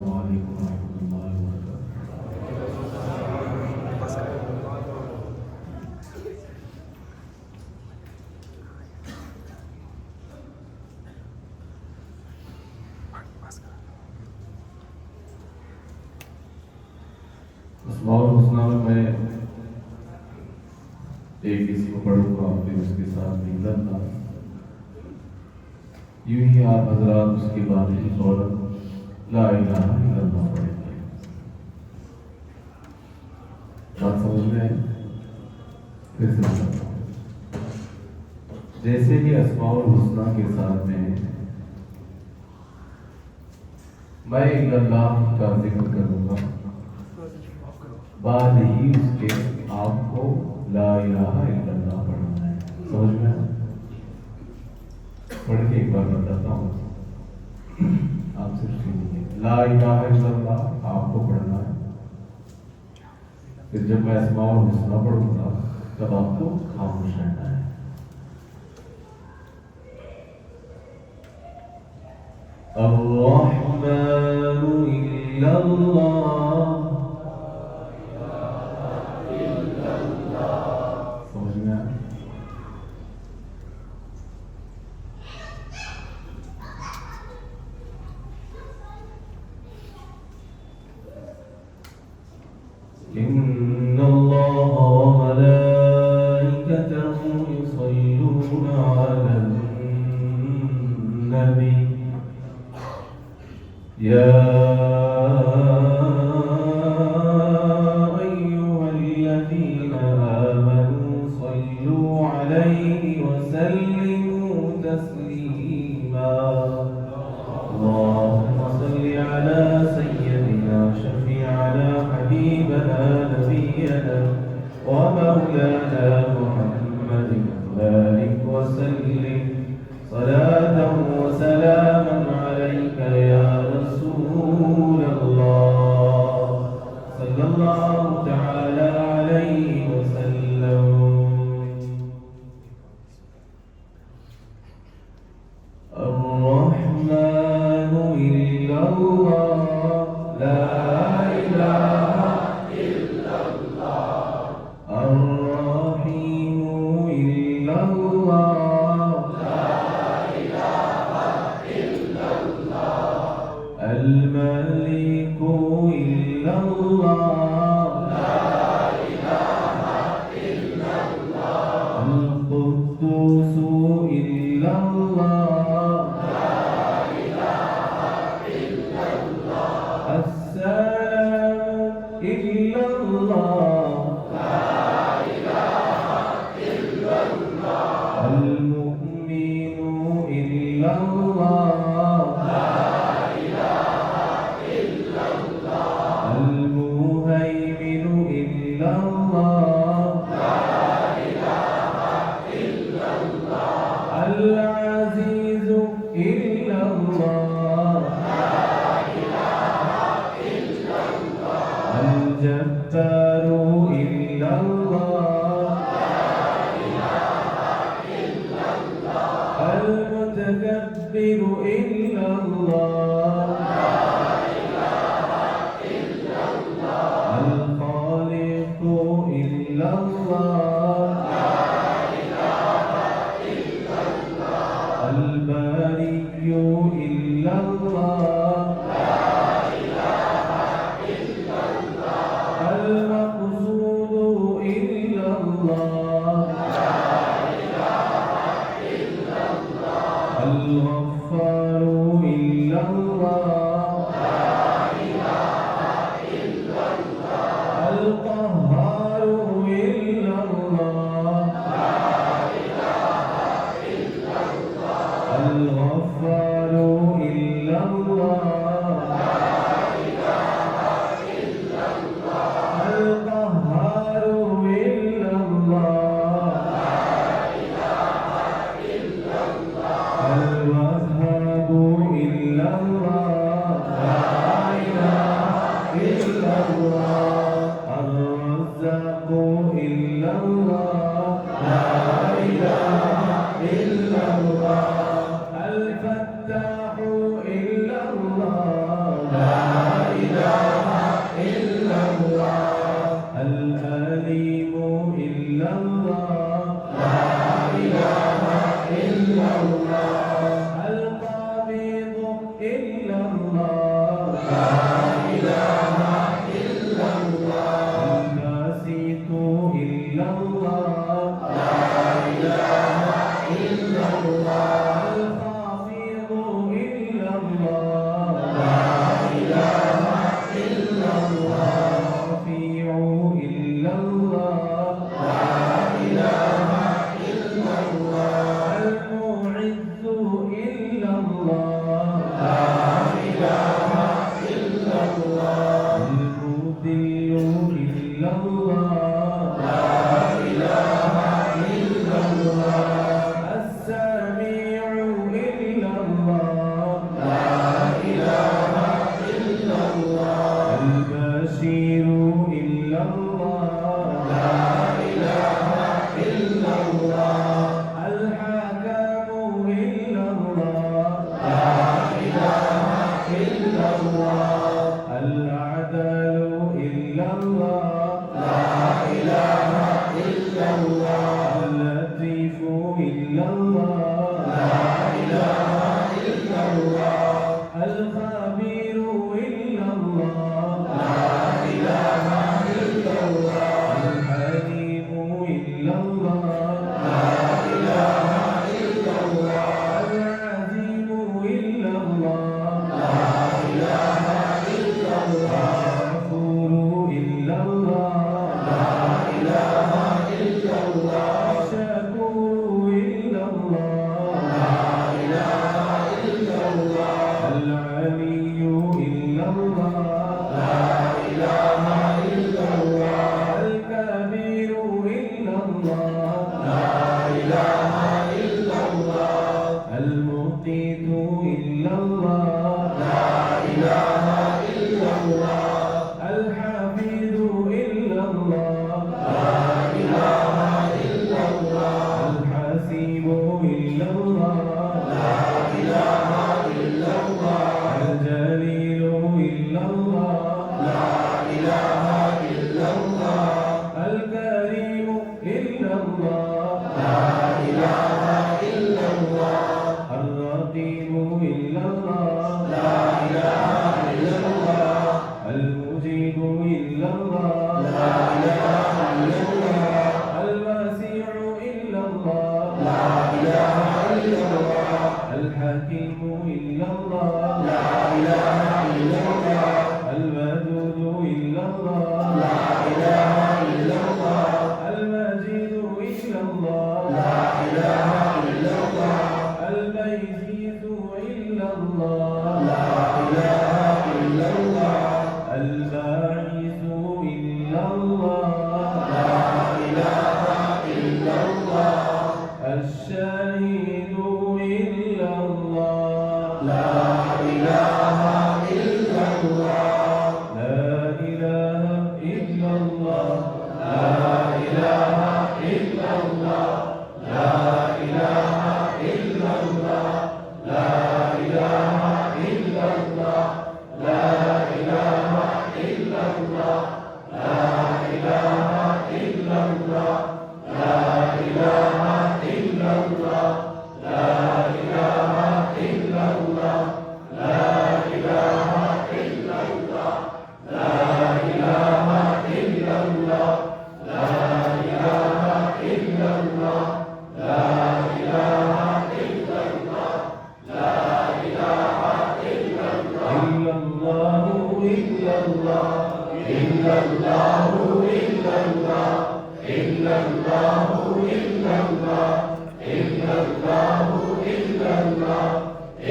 وعلیکم ورحمۃ اللہ وبرکاتہ۔ اسماء الحسنہ میں ایک اسم پڑھوں گا، پھر اس کے ساتھ نکلن انداز یوں ہی آپ حضرات اس کے بعد ہی فوراً لا الہ الا اللہ پڑھیں گے۔ بات سمجھ میں آئی؟ پھر سے بتاتا ہوں۔ جیسے کہ اسماء الحسنہ کے ساتھ میں الا اللہ کا ذکر کروں گا، بعد ہی اس کے آپ کو لا الہ الا اللہ پڑھنا ہے۔ سمجھ میں آئی؟ پڑھ کے ایک بار بتاتا ہوں، آپ صرف سنیے۔ لا الہ الا اللہ آپ کو پڑھنا ہے، پھر جب میں اسماء الحسنہ پڑھوں گا تب آپ کو خاموش رہنا ہے۔ الرحمن الا اللہ، سمجھ میں آیا؟ ان اللہ وملائکتہ یصلون علی النبی یا ایھا الذین آمنوا صلوا علیہ وسلموا تسلیما۔ اللهم صل على سيدنا شفيعنا حبيبنا نبينا ومولانا محمد وبارك وسلم صلاة وسلاما عليك يا رسول الله صلى الله تعالى عليه وسلم۔ الرحمن إلا الله لا إله إلا الله، الرحيم إلا الله لا إله إلا الله، الملك إلا الله لا إله إلا الله، القدوس إلا الله العزيز إلا الله لا إله إلا الله، الجبار إلا الله لا إله إلا الله، المتكبر إلا الله لا إله إلا الله، الخالق إلا الله الباري إلا الله لا إله إلا الله، المقصود إلا الله لا إله إلا الله، الغفار إلا الله لا إله إلا الله، القهار إلا الله الغفار إلا الله لا إله إلا الله، القهار إلا الله لا إله إلا الله، الوهاب إلا الله لا إله إلا الله، الرزاق إلا الله لا إله إلا الله، الفتاح إلا الله لا الباسط إلا الله الخافض إلا الله الرفيع إلا الله المعز إلا الله المذل إلا الله السميع إلا الله البشير إلا الله الحكم إلا الله العدل إلا الله اللطيف إلا الله الخبير إلا الله الحليم إلا الله العزيز إلا الله الغفور إلا الله الشكور إلا الله العلي إلا الله الكبير إلا الله المقيت إلا الله الحفيظ إلا الله الحسيب إلا الله الجليل إلا الله الكريم إلا الله الرقيب إلا الله المجيب إلا الله الواسع إلا الله الحكيم إلا الله الودود إلا الله المجيد إلا الله البيزيد إلا الله الباعث إلا الله الشهيد إلا الله لا إله إلا الله لا إله إلا الله لا إله إلا الله لا إله إلا الله لا إله إلا الله لا إله إلا الله لا إله إلا الله لا إله إلا الله لا إله إلا الله لا إله إلا الله لا إله إلا الله لا إله إلا الله لا إله إلا الله لا إله إلا الله إلا الله إلا الله إلا الله إلا الله إلا الله إلا الله إلا الله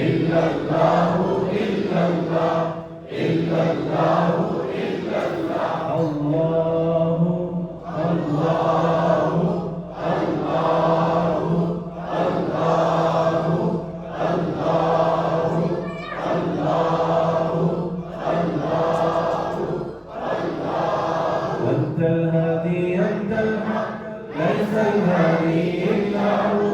إلا الله إلا الله إلا الله إلا الله الله الله الله الله الله أنت الهادي أنت الحق ليس الهادي إلا هو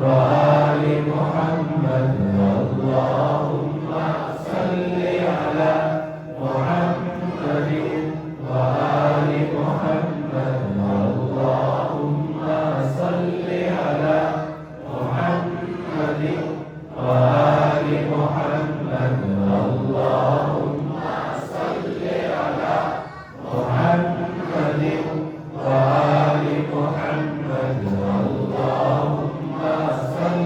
وآل محمد اللهم صل على محمد وآل محمد اللهم صل على محمد وآل محمد اللهم صل على محمد وآل محمد اللهم صل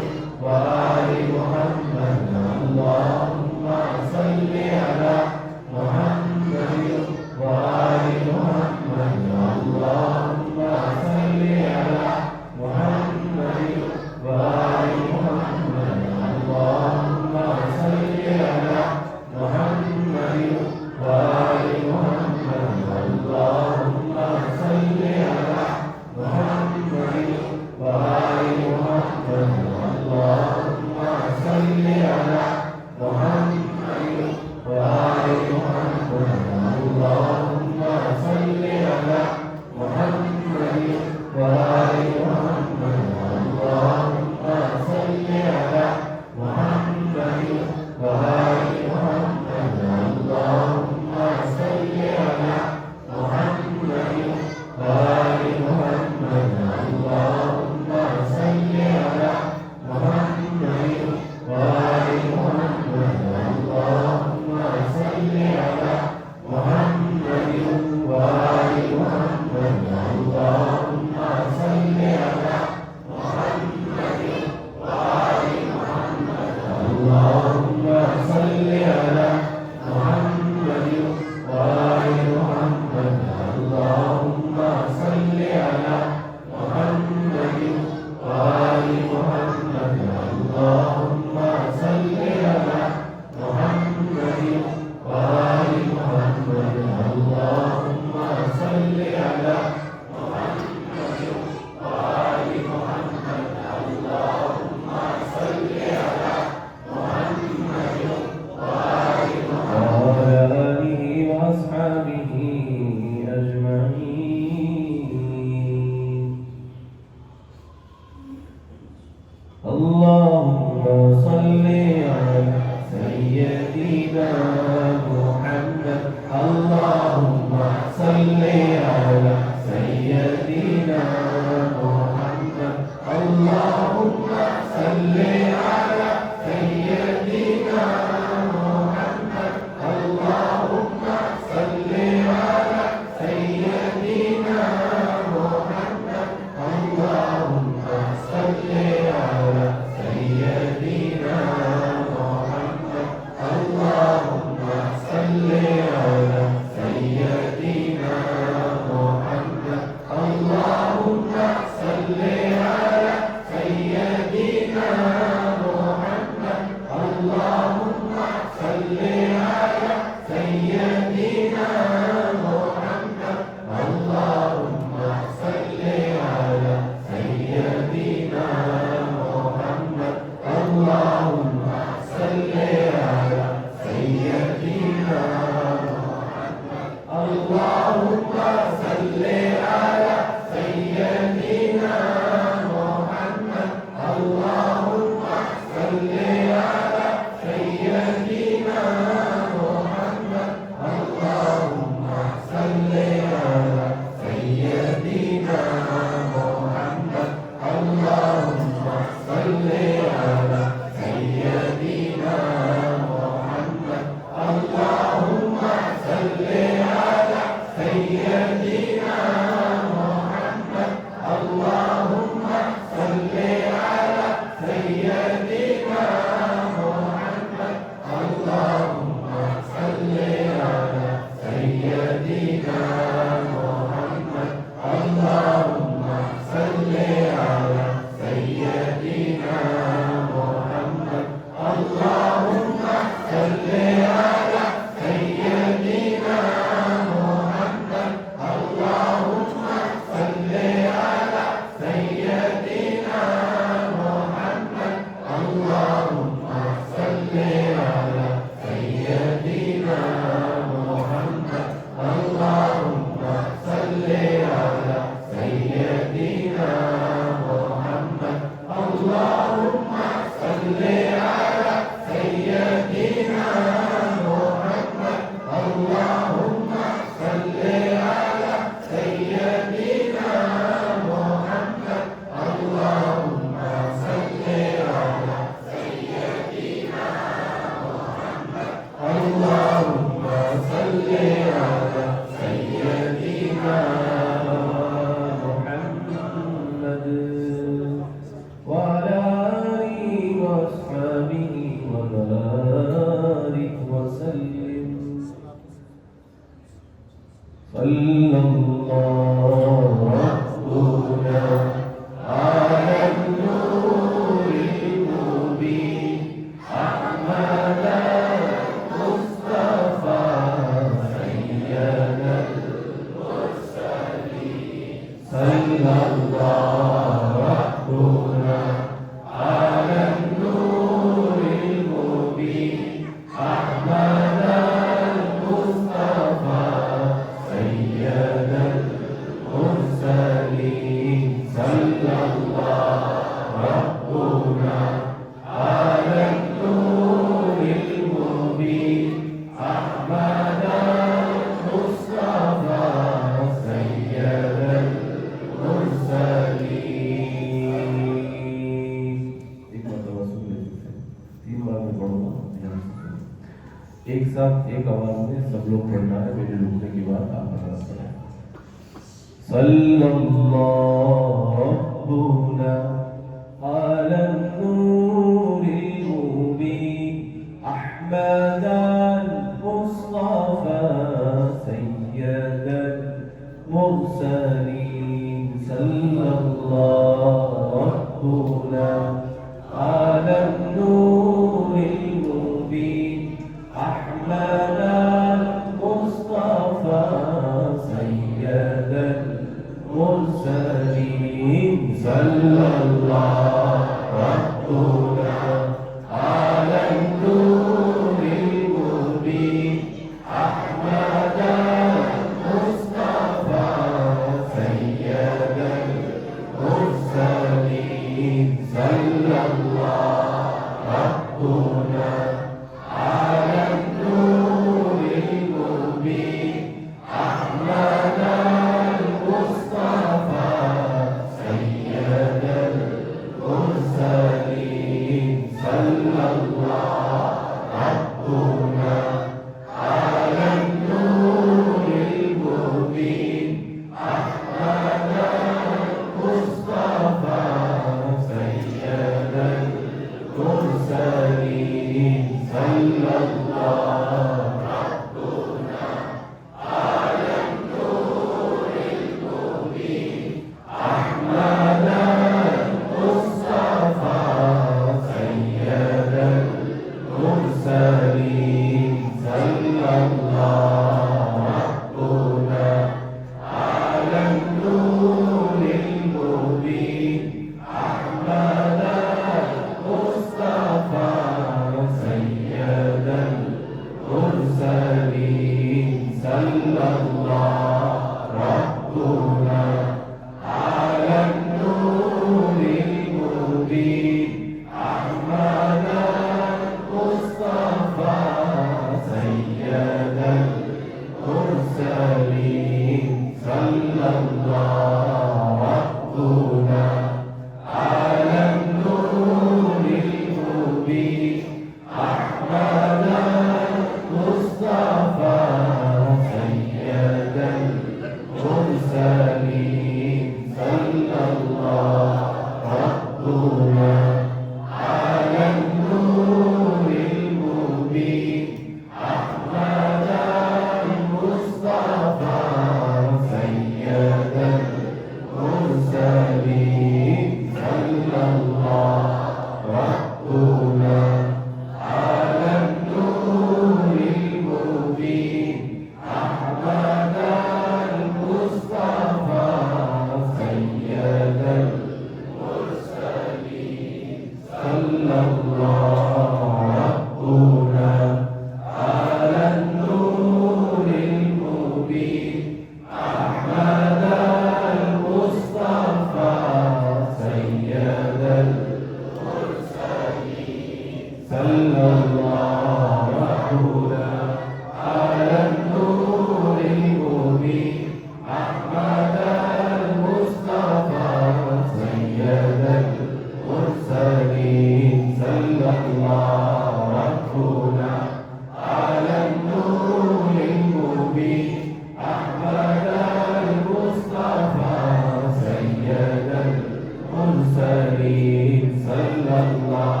المرسلين صلى الله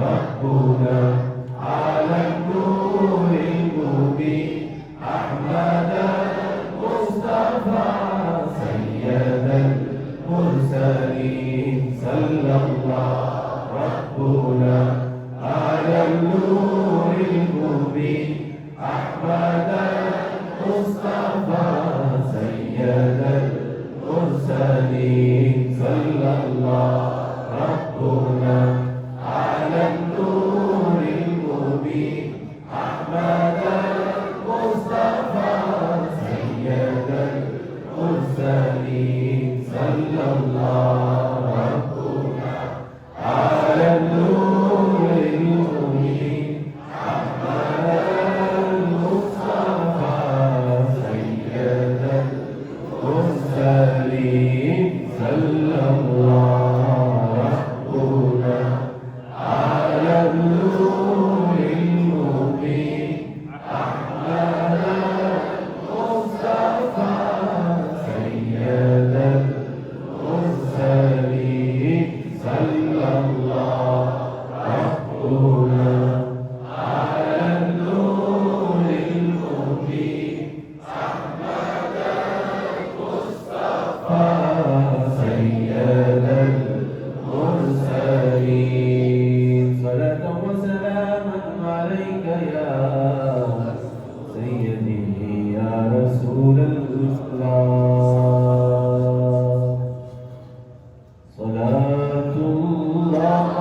ربنا على النور المبين أحمد المصطفى سيد المرسلين صلى الله ربنا على النور المبين أحمد المصطفى سيد المرسلين صلى الله ربنا على النور المبين أحمد المصطفى سيد المرسلين صلى الله ربنا على النور المبين أحمد المصطفى سيد المرسلين صلى الله ربنا على النور المبين أحمد المصطفى سيد المرسلين صلى الله ربنا على النور المبين أحمد المصطفى سيد المرسلين صلاة وسلاما عليك يا سيدي يا رسول الإسلام صلاة الله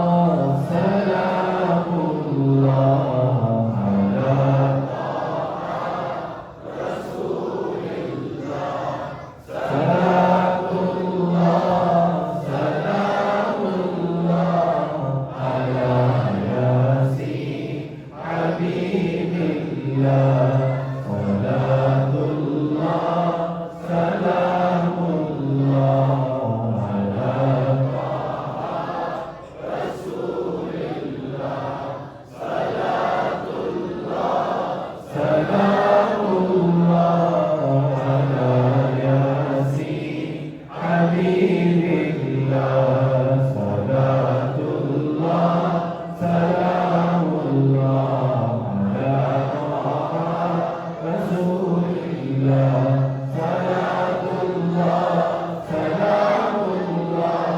سلام الله على صلاة الله سلام الله على ياسين حبيب الله صلاة الله سلام الله على سلام الله على ياسين حبيب الله صلاة الله سلام الله على رسول الله صلاة الله سلام الله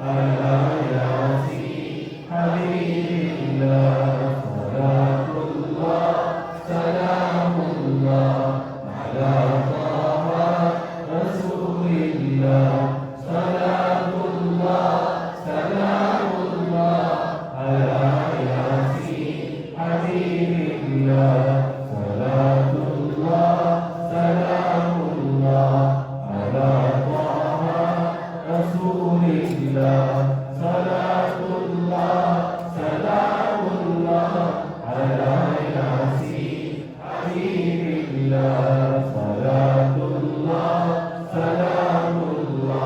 على ياسين حبيب الله صلاة الله سلام الله على طه رسول الله صلاة الله سلام الله على ياسين حبيب الله صلاة الله سلام الله على طه رسول الله صلاة الله سلام الله على ياسين حبيب الله صلاة الله سلام الله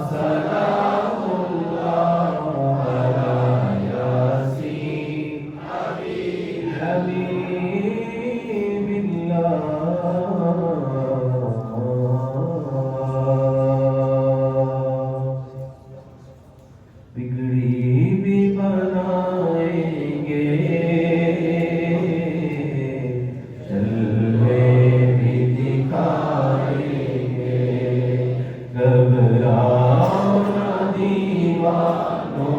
سلام اللہ علی یاسین حبیب اللہ بگڑی بھی بنائیں گے جلوے بھی دکھائیں گے گھبراؤ نہ دیوانوں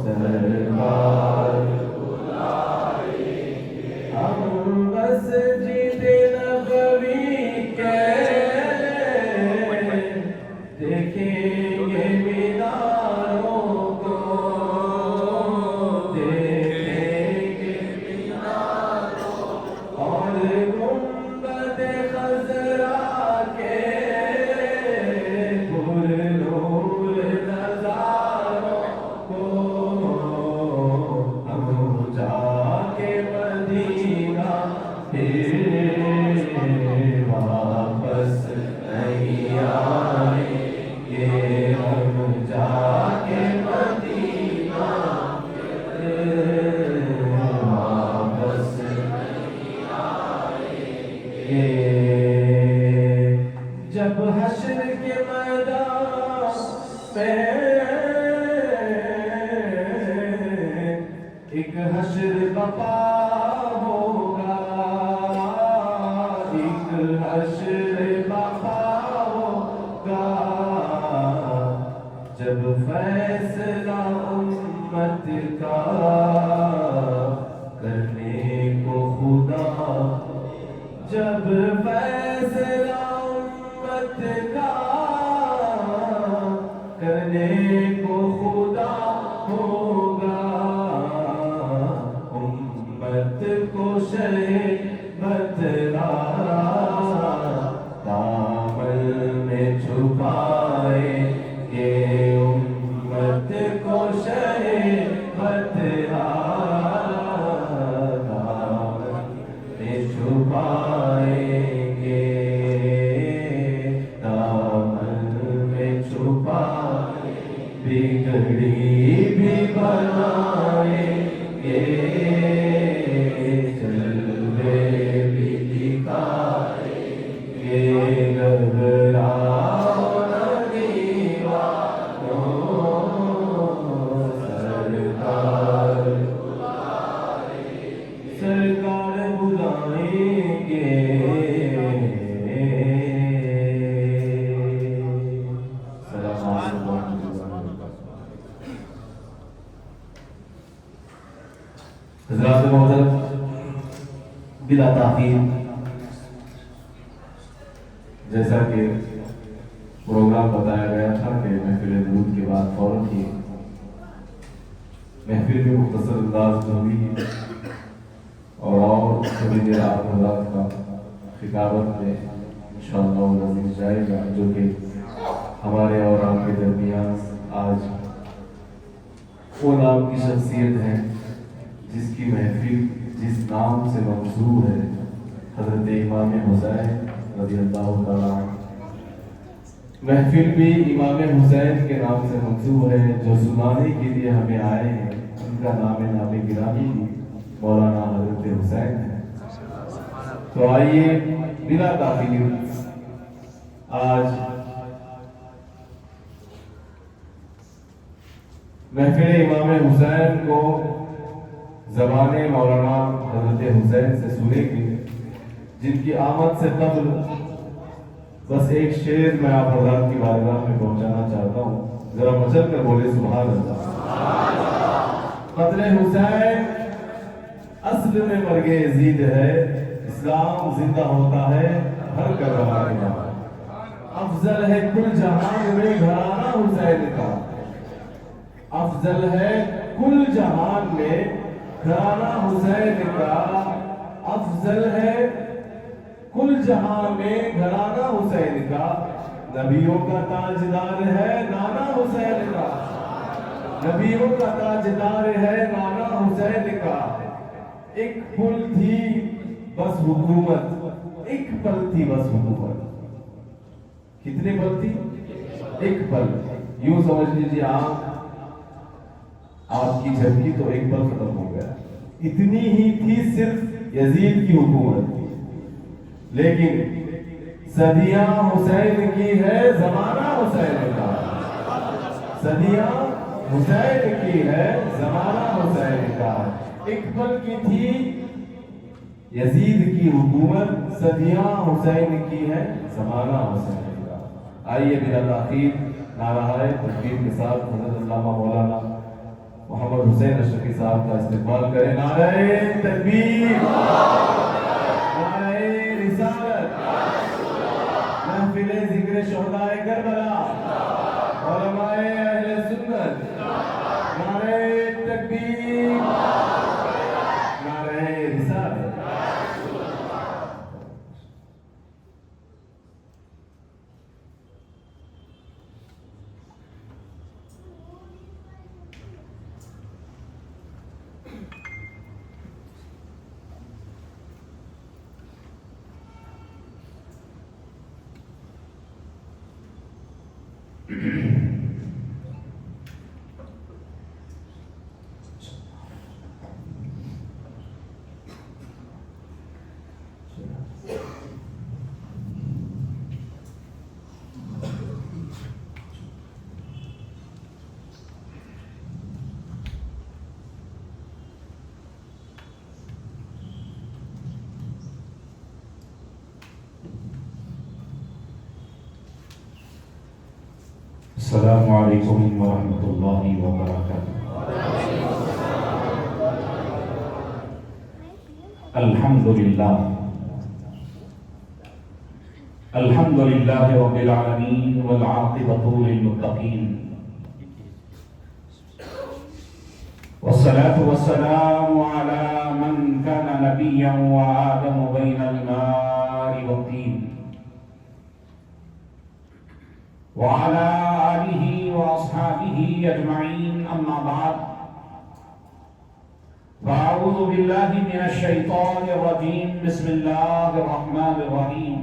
سرکار ہم مسجد نبوی کے دیکھیں گے میناروں کو دیکھیں گے میناروں اور گنبد خضرا کے پر نور نظاروں کو ہم جا کے مدینہ پھر واپس نہیں آئیں گے ہم جا کے مدینہ پھر واپس نہیں آئیں گے جب حشر کے میدان پہ ایک حشر بپا ہوگا ایک حشر بپا ہوگا جب فیصلہ امت کا کرنے کو خدا جب فیصلہ امت کا کرنے کو خدا ہوگا امت کو شہبت دامن میں چھپائیں گے امت کو شہبت دامن میں چھپائیں گے دامن میں چھپائیں بگڑی بھی بنائیں گے جلوے بھی دکھائیں گے گھبراؤ نہ دیوانوں سرکار بلائیں گے حضرات محترم بلا تاخیر جیسا کہ پروگرام بتایا گیا تھا کہ محفل درود کے بعد فوراً ہی محفل میں مختصر انداز میں ہوئی اور تھوڑی دیر آپ حضرات کا خطابت میں انشاءاللہ العزیز جائے گا جو کہ ہمارے اور آپ کے درمیان آج وہ نام کی شخصیت ہے جس کی محفل جس نام سے منسوب ہے حضرت امام حسین رضی اللہ تعالیٰ عنہ محفل بھی امام حسین کے نام سے منسوب ہے جو سنانے کے لیے ہمیں آئے ہیں ان کا نام گرامی مولانا حضرت حسین ہے تو آئیے بلا تاخیر آج محفل امام حسین کو زبان مولانا حضرت حسین سے سنیں گے جن کی آمد سے قبل بس ایک شعر میں آپ حضرات کی بارگاہ میں پہنچانا چاہتا ہوں ذرا مچل کر بولے سبحان اللہ قتل حسین اصل میں مرگ یزید ہے اسلام زندہ ہوتا ہے ہر کربلا کے بعد افضل ہے کل جہان میں گھرانہ حسین کا افضل ہے کل جہان میں گھرانہ حسین کا افضل ہے کل جہاں میں گھرانہ حسین کا نبیوں کا تاجدار ہے نانا حسین کا نبیوں کا تاجدار ہے نانا حسین کا ایک پل تھی بس حکومت ایک پل تھی بس حکومت کتنے پل تھی؟ ایک پل. یوں سمجھ لیجیے آپ کی جھپکی تو ایک پل ختم ہو گیا. اتنی ہی تھی صرف یزید کی حکومت. لیکن صدیاں حسین کی ہے، زمانہ حسین کا. صدیاں حسین کی ہے، زمانہ حسین کا. ایک پل کی تھی یزید کی حکومت، صدیاں حسین کی ہے، زمانہ حسین کا. آئیے بلا تاخیر نعرہ تکبیر کے ساتھ حضرت علامہ مولانا محمد حسین اشرفی صاحب کا استقبال کریں. نعرہ تکبیر، نعرہ رسالت، محفل ذکر شہداء کربلا، علماء اہل سنت. نعرہ تکبیر، نعرہ رسالت. السلام علیکم ورحمۃ اللہ وبرکاتہ. الحمدللہ رب العالمین والعاقبۃ للمتقین والصلاة والسلام على من كان نبيا وآدم بين الماء والطين وعلى آله وأصحابه أجمعين. أما بعد، فأعوذ بالله من الشيطان الرجيم. بسم الله الرحمن الرحيم.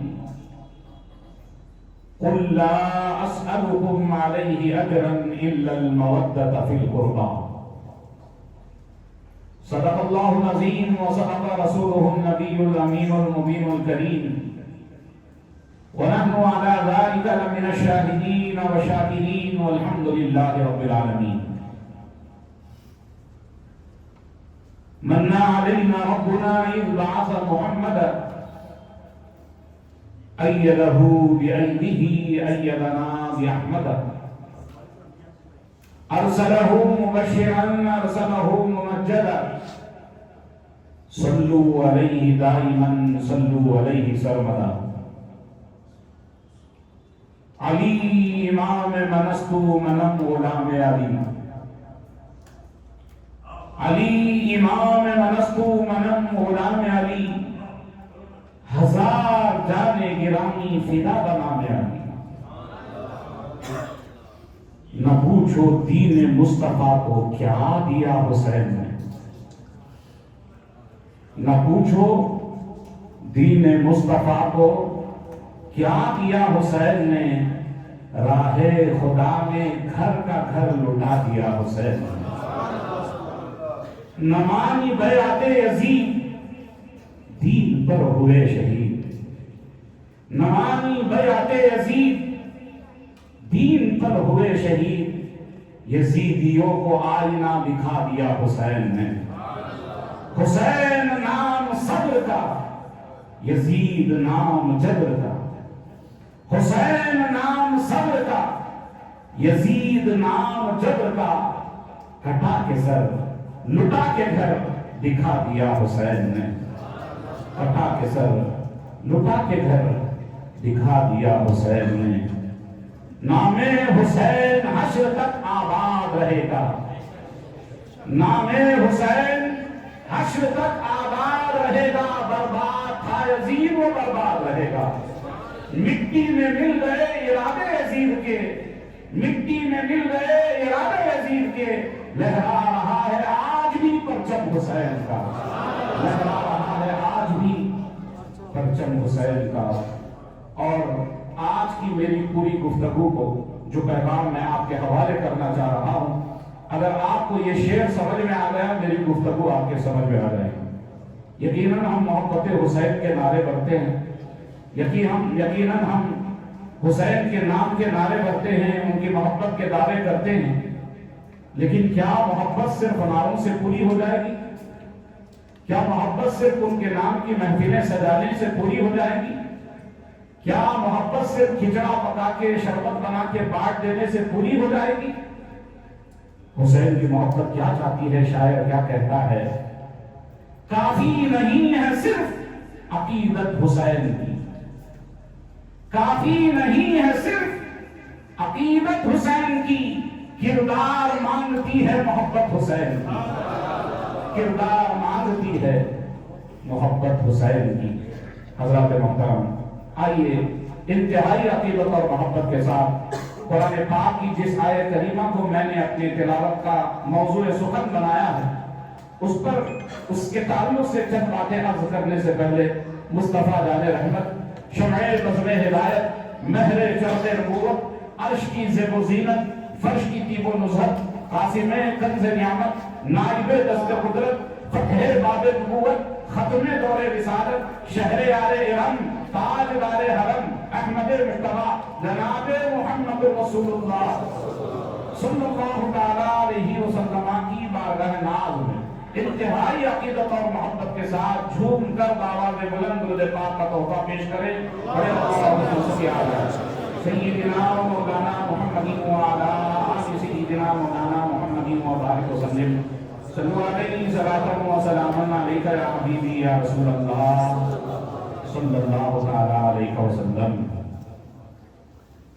قل لا أسألكم عليه أجرا إلا المودة في القربى. صدق الله العظيم وصدق رسوله النبي الأمين المبين الكريم، ونحن على ذلك لمن الشاهدين والشاكرين والحمد لله رب العالمين. من علينا ربنا إذ بعث محمدا أيده بأيده أيدنا بأحمد، أرسله مبشرا أرسله ممجدا، صلوا عليه دائما صلوا عليه سرمدا. علی امام منستو منم غلام علی، علی امام منستو منم غلام علی، ہزار جانے گرامی فدا بنام علی. نہ پوچھو دین مصطفیٰ کو کیا دیا حسین نے، نہ پوچھو دین مصطفیٰ کو کیا دیا حسین نے، راہ خدا میں گھر کا گھر لٹا دیا حسین نے. نہ مانی بیعت یزید، دین پر ہوئے شہید. نہ مانی بیعت یزید، دین پر ہوئے شہید. یزیدیوں کو آئینہ دکھا دیا حسین نے. حسین نام صبر کا، یزید نام جبر کا. حسین نام صبر کا، یزید نام جبر کا. کٹا کے سر لٹا کے گھر دکھا دیا حسین نے. کٹا کے سر لٹا کے گھر دکھا دیا حسین نے. نام حسین حشر تک آباد رہے گا. نام حسین حشر تک آباد رہے گا. برباد تھا یزید، وہ برباد رہے گا. مٹی میں مل گئے ارادے یزید کے، مٹی میں مل گئے ارادے یزید کے. لہرا رہا ہے آج بھی پرچم حسین کا، لہرا رہا ہے آج بھی پرچم حسین کا. اور آج کی میری پوری گفتگو کو جو پیغام میں آپ کے حوالے کرنا چاہ رہا ہوں، اگر آپ کو یہ شعر سمجھ میں آ گیا، میری گفتگو آپ کے سمجھ میں آ جائے گی۔ یقیناً ہم محبت حسین کے نعرے بڑھتے ہیں، یقیناً ہم حسین کے نام کے نعرے بڑھتے ہیں، ان کی محبت کے دعوے کرتے ہیں، لیکن کیا محبت صرف نعروں سے پوری ہو جائے گی؟ کیا محبت صرف ان کے نام کی محفلیں سجانے سے پوری ہو جائے گی؟ کیا محبت صرف کھچڑا پکا کے شربت بنا کے بانٹ دینے سے پوری ہو جائے گی؟ حسین کی محبت کیا چاہتی ہے؟ شاعر کیا کہتا ہے؟ کافی نہیں ہے صرف عقیدت حسین کی، کافی نہیں ہے صرف عقیدت حسین کی، کردار مانگتی ہے محبت حسین کی، کردار مانگتی ہے محبت حسین کی۔ حضرات محترم، آئیے انتہائی عقیدت اور محبت کے ساتھ قرآن پاک کی جس آیت کریمہ کو میں نے اپنی تلاوت کا موضوع سخن بنایا ہے، اس کے تعلق سے چند باتیں عرض کرنے سے پہلے مصطفیٰ جان رحمت، شمع بزم ہدایت، مہر چرخ نبوت، عرش کی زیب و زینت، فرش کی طیب و نزہت، قاسم کنز نعمت، نائب دست قدرت، فتح باب نبوت، ختم دور رسالت، شہر یار ارم، تاجدار حرم، احمد مصطفیٰ جناب محمد رسول اللہ صلی اللہ تعالیٰ علیہ وسلم کی بارگاہ ناز میں انتہائی عقیدت اور محبت کے ساتھ جھوم کر آواز بلند درود پاک کا تحفہ پیش کریں۔ بڑے سیدنا و مولانا محمد وعلی آل سیدنا مولانا محمد وبارک وسلم، صلو علیہ صلاۃ و سلام علیک یا حبیبی یا رسول اللہ صلی اللہ تعالیٰ علیہ وسلم۔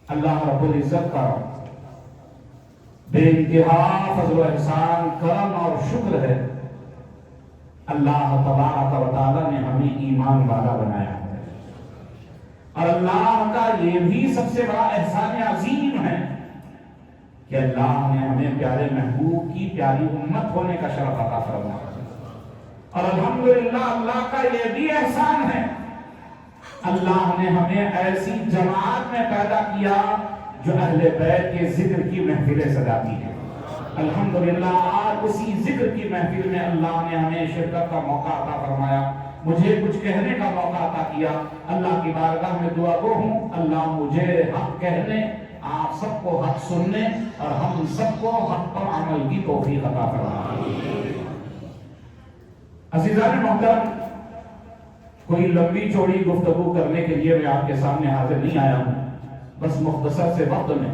اللہ رب العزت کا بے انتہا فضل و احسان، کرم اور شکر ہے، اللہ تبارک و تعالیٰ نے ہمیں ایمان والا بنایا ہے، اور اللہ کا یہ بھی سب سے بڑا احسان عظیم ہے کہ اللہ نے ہمیں پیارے محبوب کی پیاری امت ہونے کا شرف عطا فرمایا، اور الحمدللہ اللہ کا یہ بھی احسان ہے، اللہ نے ہمیں ایسی جماعت میں پیدا کیا جو اہل بیت کے ذکر کی محفلیں سجاتی ہے۔ الحمدللہ آج اسی ذکر کی محفل میں اللہ نے ہمیں شرکت کا موقع عطا فرمایا، مجھے کچھ کہنے کا موقع عطا کیا۔ اللہ کی بارگاہ میں دعا گو ہوں، اللہ مجھے حق کہنے، آپ سب کو حق سننے، اور ہم سب کو حق پر عمل کی توفیق عطا فرمائے۔ عزیزان محترم، کوئی لمبی چوڑی گفتگو کرنے کے لیے میں آپ کے سامنے حاضر نہیں آیا ہوں، بس مختصر سے وقت میں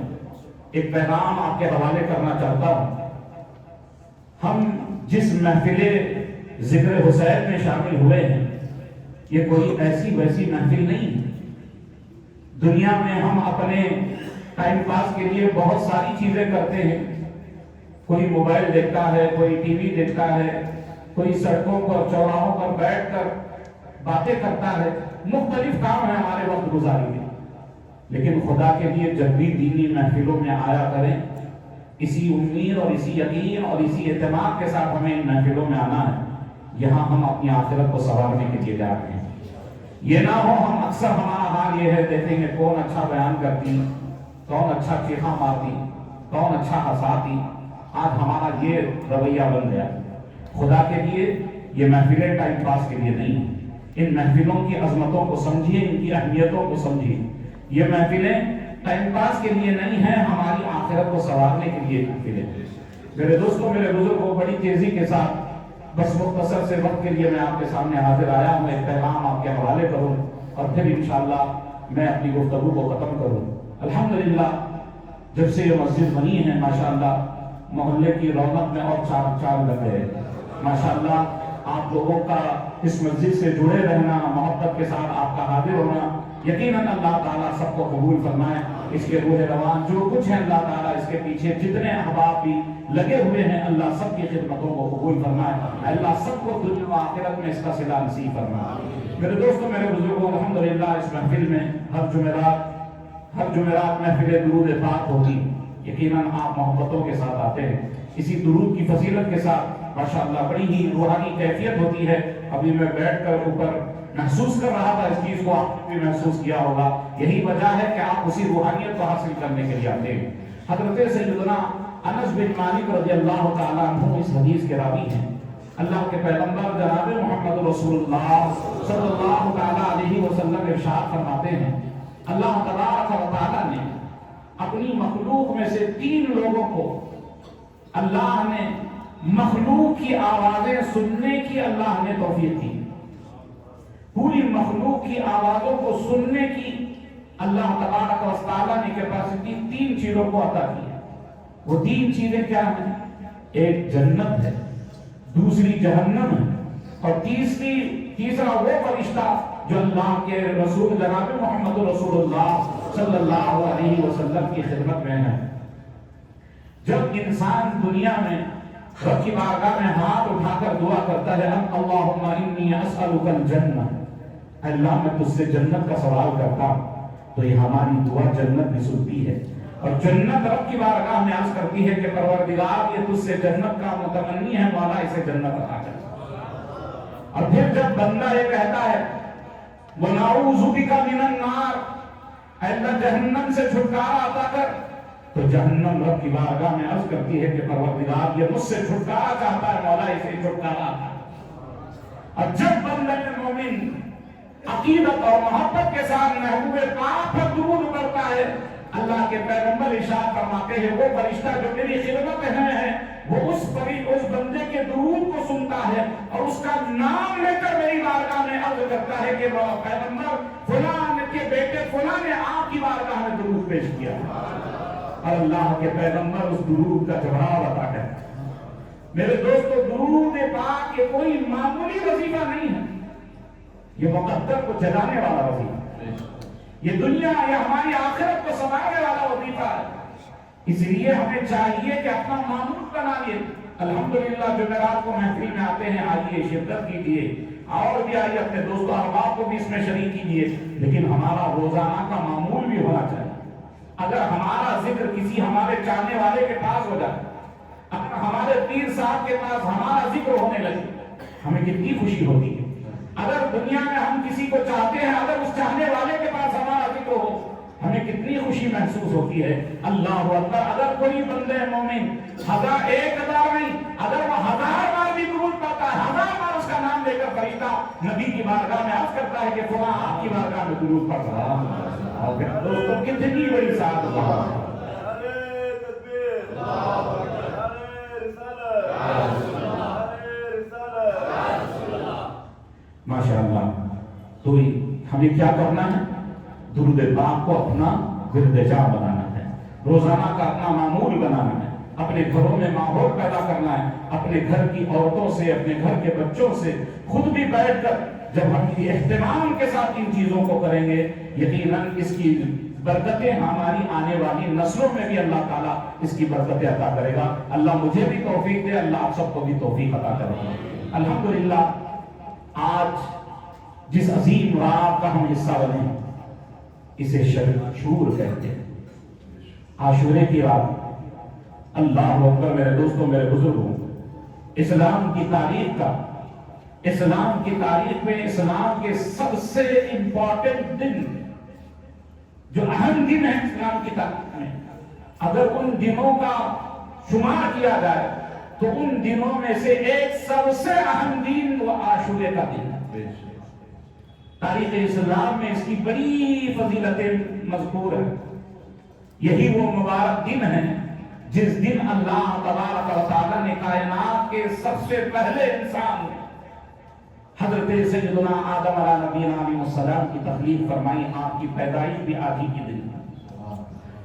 ایک پیغام آپ کے حوالے کرنا چاہتا ہوں۔ ہم جس محفل ذکر حسین میں شامل ہوئے ہیں، یہ کوئی ایسی ویسی محفل نہیں ہے۔ دنیا میں ہم اپنے ٹائم پاس کے لیے بہت ساری چیزیں کرتے ہیں، کوئی موبائل دیکھتا ہے، کوئی ٹی وی دیکھتا ہے، کوئی سڑکوں پر چوراہوں پر بیٹھ کر باتیں کرتا ہے، مختلف کام ہے ہمارے وقت گزاری میں، لیکن خدا کے لیے جب بھی دینی محفلوں میں آیا کریں، اسی امید اور اسی یقین اور اسی اعتماد کے ساتھ ہمیں ان محفلوں میں آنا ہے، یہاں ہم اپنی آخرت کو سنوارنے کے لیے جا رہے ہیں۔ یہ نہ ہو ہم اکثر ہمارا حال یہ ہے، دیکھیں گے کون اچھا بیان کرتی، کون اچھا چیخا مارتی، کون اچھا ہنساتی، آج ہمارا یہ رویہ بن گیا۔ خدا کے لیے یہ محفلیں ٹائم پاس کے لیے نہیں ہیں، ان محفلوں کی عظمتوں کو سمجھیے، ان کی اہمیتوں کو سمجھیے۔ یہ محفلیں ٹائم پاس کے لیے نہیں ہیں، ہماری آخرت کو سنوارنے کے لیے محفلیں۔ میرے دوستوں، میرے بزرگوں، بڑی تیزی کے ساتھ بس مختصر سے وقت کے لیے میں آپ کے سامنے حاضر آیا ہوں، ایک پیغام آپ کے حوالے کروں اور پھر انشاءاللہ میں اپنی گفتگو کو ختم کروں۔ الحمدللہ جب سے یہ مسجد بنی ہے، ماشاءاللہ محلے کی رونق میں اور چار چار لگ گئے۔ ماشاءاللہ آپ لوگوں کا اس مسجد سے جڑے رہنا، محبت کے ساتھ آپ کا حاضر ہونا، یقیناً اللہ تعالیٰ سب کو قبول فرمائے۔ اس کے روح روان جو کچھ ہے، اللہ تعالیٰ اس کے پیچھے جتنے احباب بھی لگے ہوئے ہیں، اللہ سب کی خدمتوں کو قبول فرمائے، اللہ سب کو دنیا و آخرت میں اس کا صلہ نصیب فرمائے۔ میرے دوستوں، میرے بزرگوں، الحمدللہ اس محفل میں ہر جمعرات محفل درود پاک ہوتی، یقیناً آپ محبتوں کے ساتھ آتے ہیں، اسی درود کی فضیلت کے ساتھ ماشاءاللہ بڑی ہی روحانی کیفیت ہوتی ہے۔ ابھی میں بیٹھ کر اوپر محسوس کر رہا تھا اس چیز کو، آپ نے بھی محسوس کیا ہوگا. یہی وجہ ہے کہ آپ اسی روحانیت کو حاصل کرنے کے لیے آتے ہیں. حضرت سیدنا انس بن مالک رضی اللہ تعالیٰ عنہ اس حدیث کے راوی ہیں. اللہ کے پیغمبر جناب محمد رسول اللہ صلی اللہ تعالیٰ علیہ وسلم ارشاد فرماتے ہیں، اللہ تبارک و تعالیٰ نے اپنی مخلوق میں سے 3 لوگوں کو اللہ نے مخلوق کی آوازیں سننے کی اللہ نے توفیق دی. پوری مخلوق کی آوازوں کو سننے کی اللہ تبارک و تعالیٰ نے کیپیسٹی 3 چیزوں کو عطا کی ہے. وہ 3 چیزیں کیا ہیں؟ ایک جنت ہے، دوسری جہنم ہے، اور تیسرا وہ فرشتہ جو اللہ کے رسول جناب محمد رسول اللہ صلی اللہ علیہ وسلم کی خدمت میں ہے. جب انسان دنیا میں رب کی بارگاہ میں ہاتھ اٹھا کر دعا کرتا ہے، اللہم انی اسألک الجنہ، اللہ میں تجھ سے جنت کا سوال کرتا ہوں، تو یہ ہماری دعا جنت بھی سنتی ہے. اور جنت رب کی بارگاہ میں عرض کرتی ہے کہ پروردگار یہ تجھ سے جنت کا متمنی ہے، مولا اسے جنت عطا کر. اور پھر جب بندہ یہ کہتا ہے وَنَعُوذُ بِكَ مِنَ النَّارِ، اے اللہ جہنم سے چھٹکارا عطا کر، تو جہنم رب کی بارگاہ میں عرض کرتی ہے کہ پروردگار یہ مجھ سے چھٹکارا چاہتا ہے، مولا اسے چھٹکارا عطا کر. اور جب بندہ مومن عقیدت اور محبت کے ساتھ محبوب پاک پر درود پڑھتا ہے، اللہ کے پیغمبر ارشاد فرماتے ہیں وہ فرشتہ جو میری خدمت میں ہے وہ اس بندے کے درود کو سنتا ہے اور اس کا نام لے کر میری بارگاہ میں عرض کرتا ہے کہ پیغمبر فلاں کے بیٹے فلاں نے آپ کی بارگاہ میں درود پیش کیا. اور اللہ کے پیغمبر اس درود کا جواب عطا کرتے ہیں. میرے دوستو، درود پاک یہ کوئی معمولی وظیفہ نہیں ہے، یہ مقدر کو جلانے والا وظیفہ، یہ دنیا یا ہماری آخرت کو سنوارنے والا وظیفہ ہے. اس لیے ہمیں چاہیے کہ اپنا معمول بنا لیے. الحمدللہ جمعرات کو محفل میں آتے ہیں، آئیے شرکت کیجیے، اور بھی آئیے اپنے دوستوں احباب کو بھی اس میں شریک کیجیے، لیکن ہمارا روزانہ کا معمول بھی ہونا چاہیے. اگر ہمارا ذکر کسی ہمارے چاہنے والے کے پاس ہو جائے، اگر ہمارے پیر صاحب کے پاس ہمارا ذکر ہونے لگے، ہمیں کتنی خوشی ہوتی ہے. اگر دنیا میں ہم کسی کو چاہتے ہیں، اگر اس چاہنے والے کے پاس ہمارا ذکر ہو، ہمیں کتنی خوشی محسوس ہوتی ہے. اللہ اکبر. اگر کوئی بندے مومن 1000 نہیں، اگر وہ 1000 بار بھی درود پڑھتا ہے، 1000 بار اس کا نام لے کر فرشتہ نبی کی بارگاہ میں عرض کرتا ہے کہ فلاں آپ کی بارگاہ میں درود پڑھ رہا ہے. دوستوں کتنی بڑی سعادت ہے. ماشاءاللہ. تو ہمیں کیا کرنا ہے؟ درود پاک کو اپنا ورد جاں بنانا ہے، روزانہ کا اپنا معمول بنانا ہے، اپنے گھروں میں ماحول پیدا کرنا ہے، اپنے گھر کی عورتوں سے، اپنے گھر کے بچوں سے خود بھی بیٹھ کر جب ہم اہتمام کے ساتھ ان چیزوں کو کریں گے، یقیناً اس کی برکتیں ہماری آنے والی نسلوں میں بھی اللہ تعالیٰ اس کی برکتیں عطا کرے گا. اللہ مجھے بھی توفیق دے، اللہ آپ سب کو بھی توفیق عطا کرے گا. الحمدللہ آج جس عظیم رات کا ہم حصہ بنے اسے شور کہتے ہیں، عاشورے کی رات. اللہ اکبر. میرے دوستوں، میرے بزرگوں، اسلام کی تاریخ میں اسلام کے سب سے امپورٹنٹ دن، جو اہم دن ہے اسلام کی تاریخ میں، اگر ان دنوں کا شمار کیا جائے تو ان دنوں میں سے ایک سب سے اہم دن وہ عاشورے کا دن ہے. تاریخ اسلام میں اس کی بڑی فضیلتیں مذکور ہیں. یہی وہ مبارک دن ہے جس دن اللہ تبارک و تعالیٰ نے کائنات کے سب سے پہلے انسان حضرت سیدنا آدم علیہ نبینا علیہ السلام کی تخلیق فرمائی. آپ کی پیدائش بھی آج ہی کے دن ہے،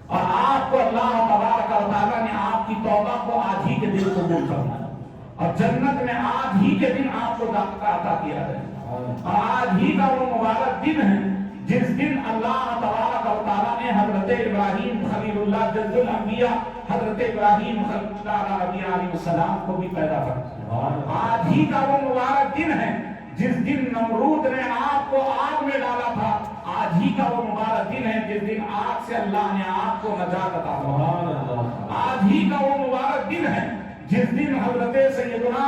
اور آپ کو اللہ تبارک و تعالیٰ نے آپ کی توبہ کو آج ہی کے دن قبول کرنا، اور جنت میں آج ہی کے دن آپ کو داخلہ عطا کیا ہے. اور آج ہی کا وہ مبارک دن ہے جس دن اللہ تبارک و تعالیٰ نے حضرت ابراہیم خلیل اللہ جد الانبیاء حضرت ابراہیم خلیل اللہ علیہ السلام کو بھی پیدا کیا. آج ہی کا وہ مبارک دن ہے جس دن نمرود نے آپ کو آگ میں ڈالا تھا. آج ہی کا وہ مبارک دن ہے جس دن آگ سے اللہ نے آپ کو نجات عطا فرمائی. آج ہی کا وہ مبارک دن ہے جس دن حضرت سیدنا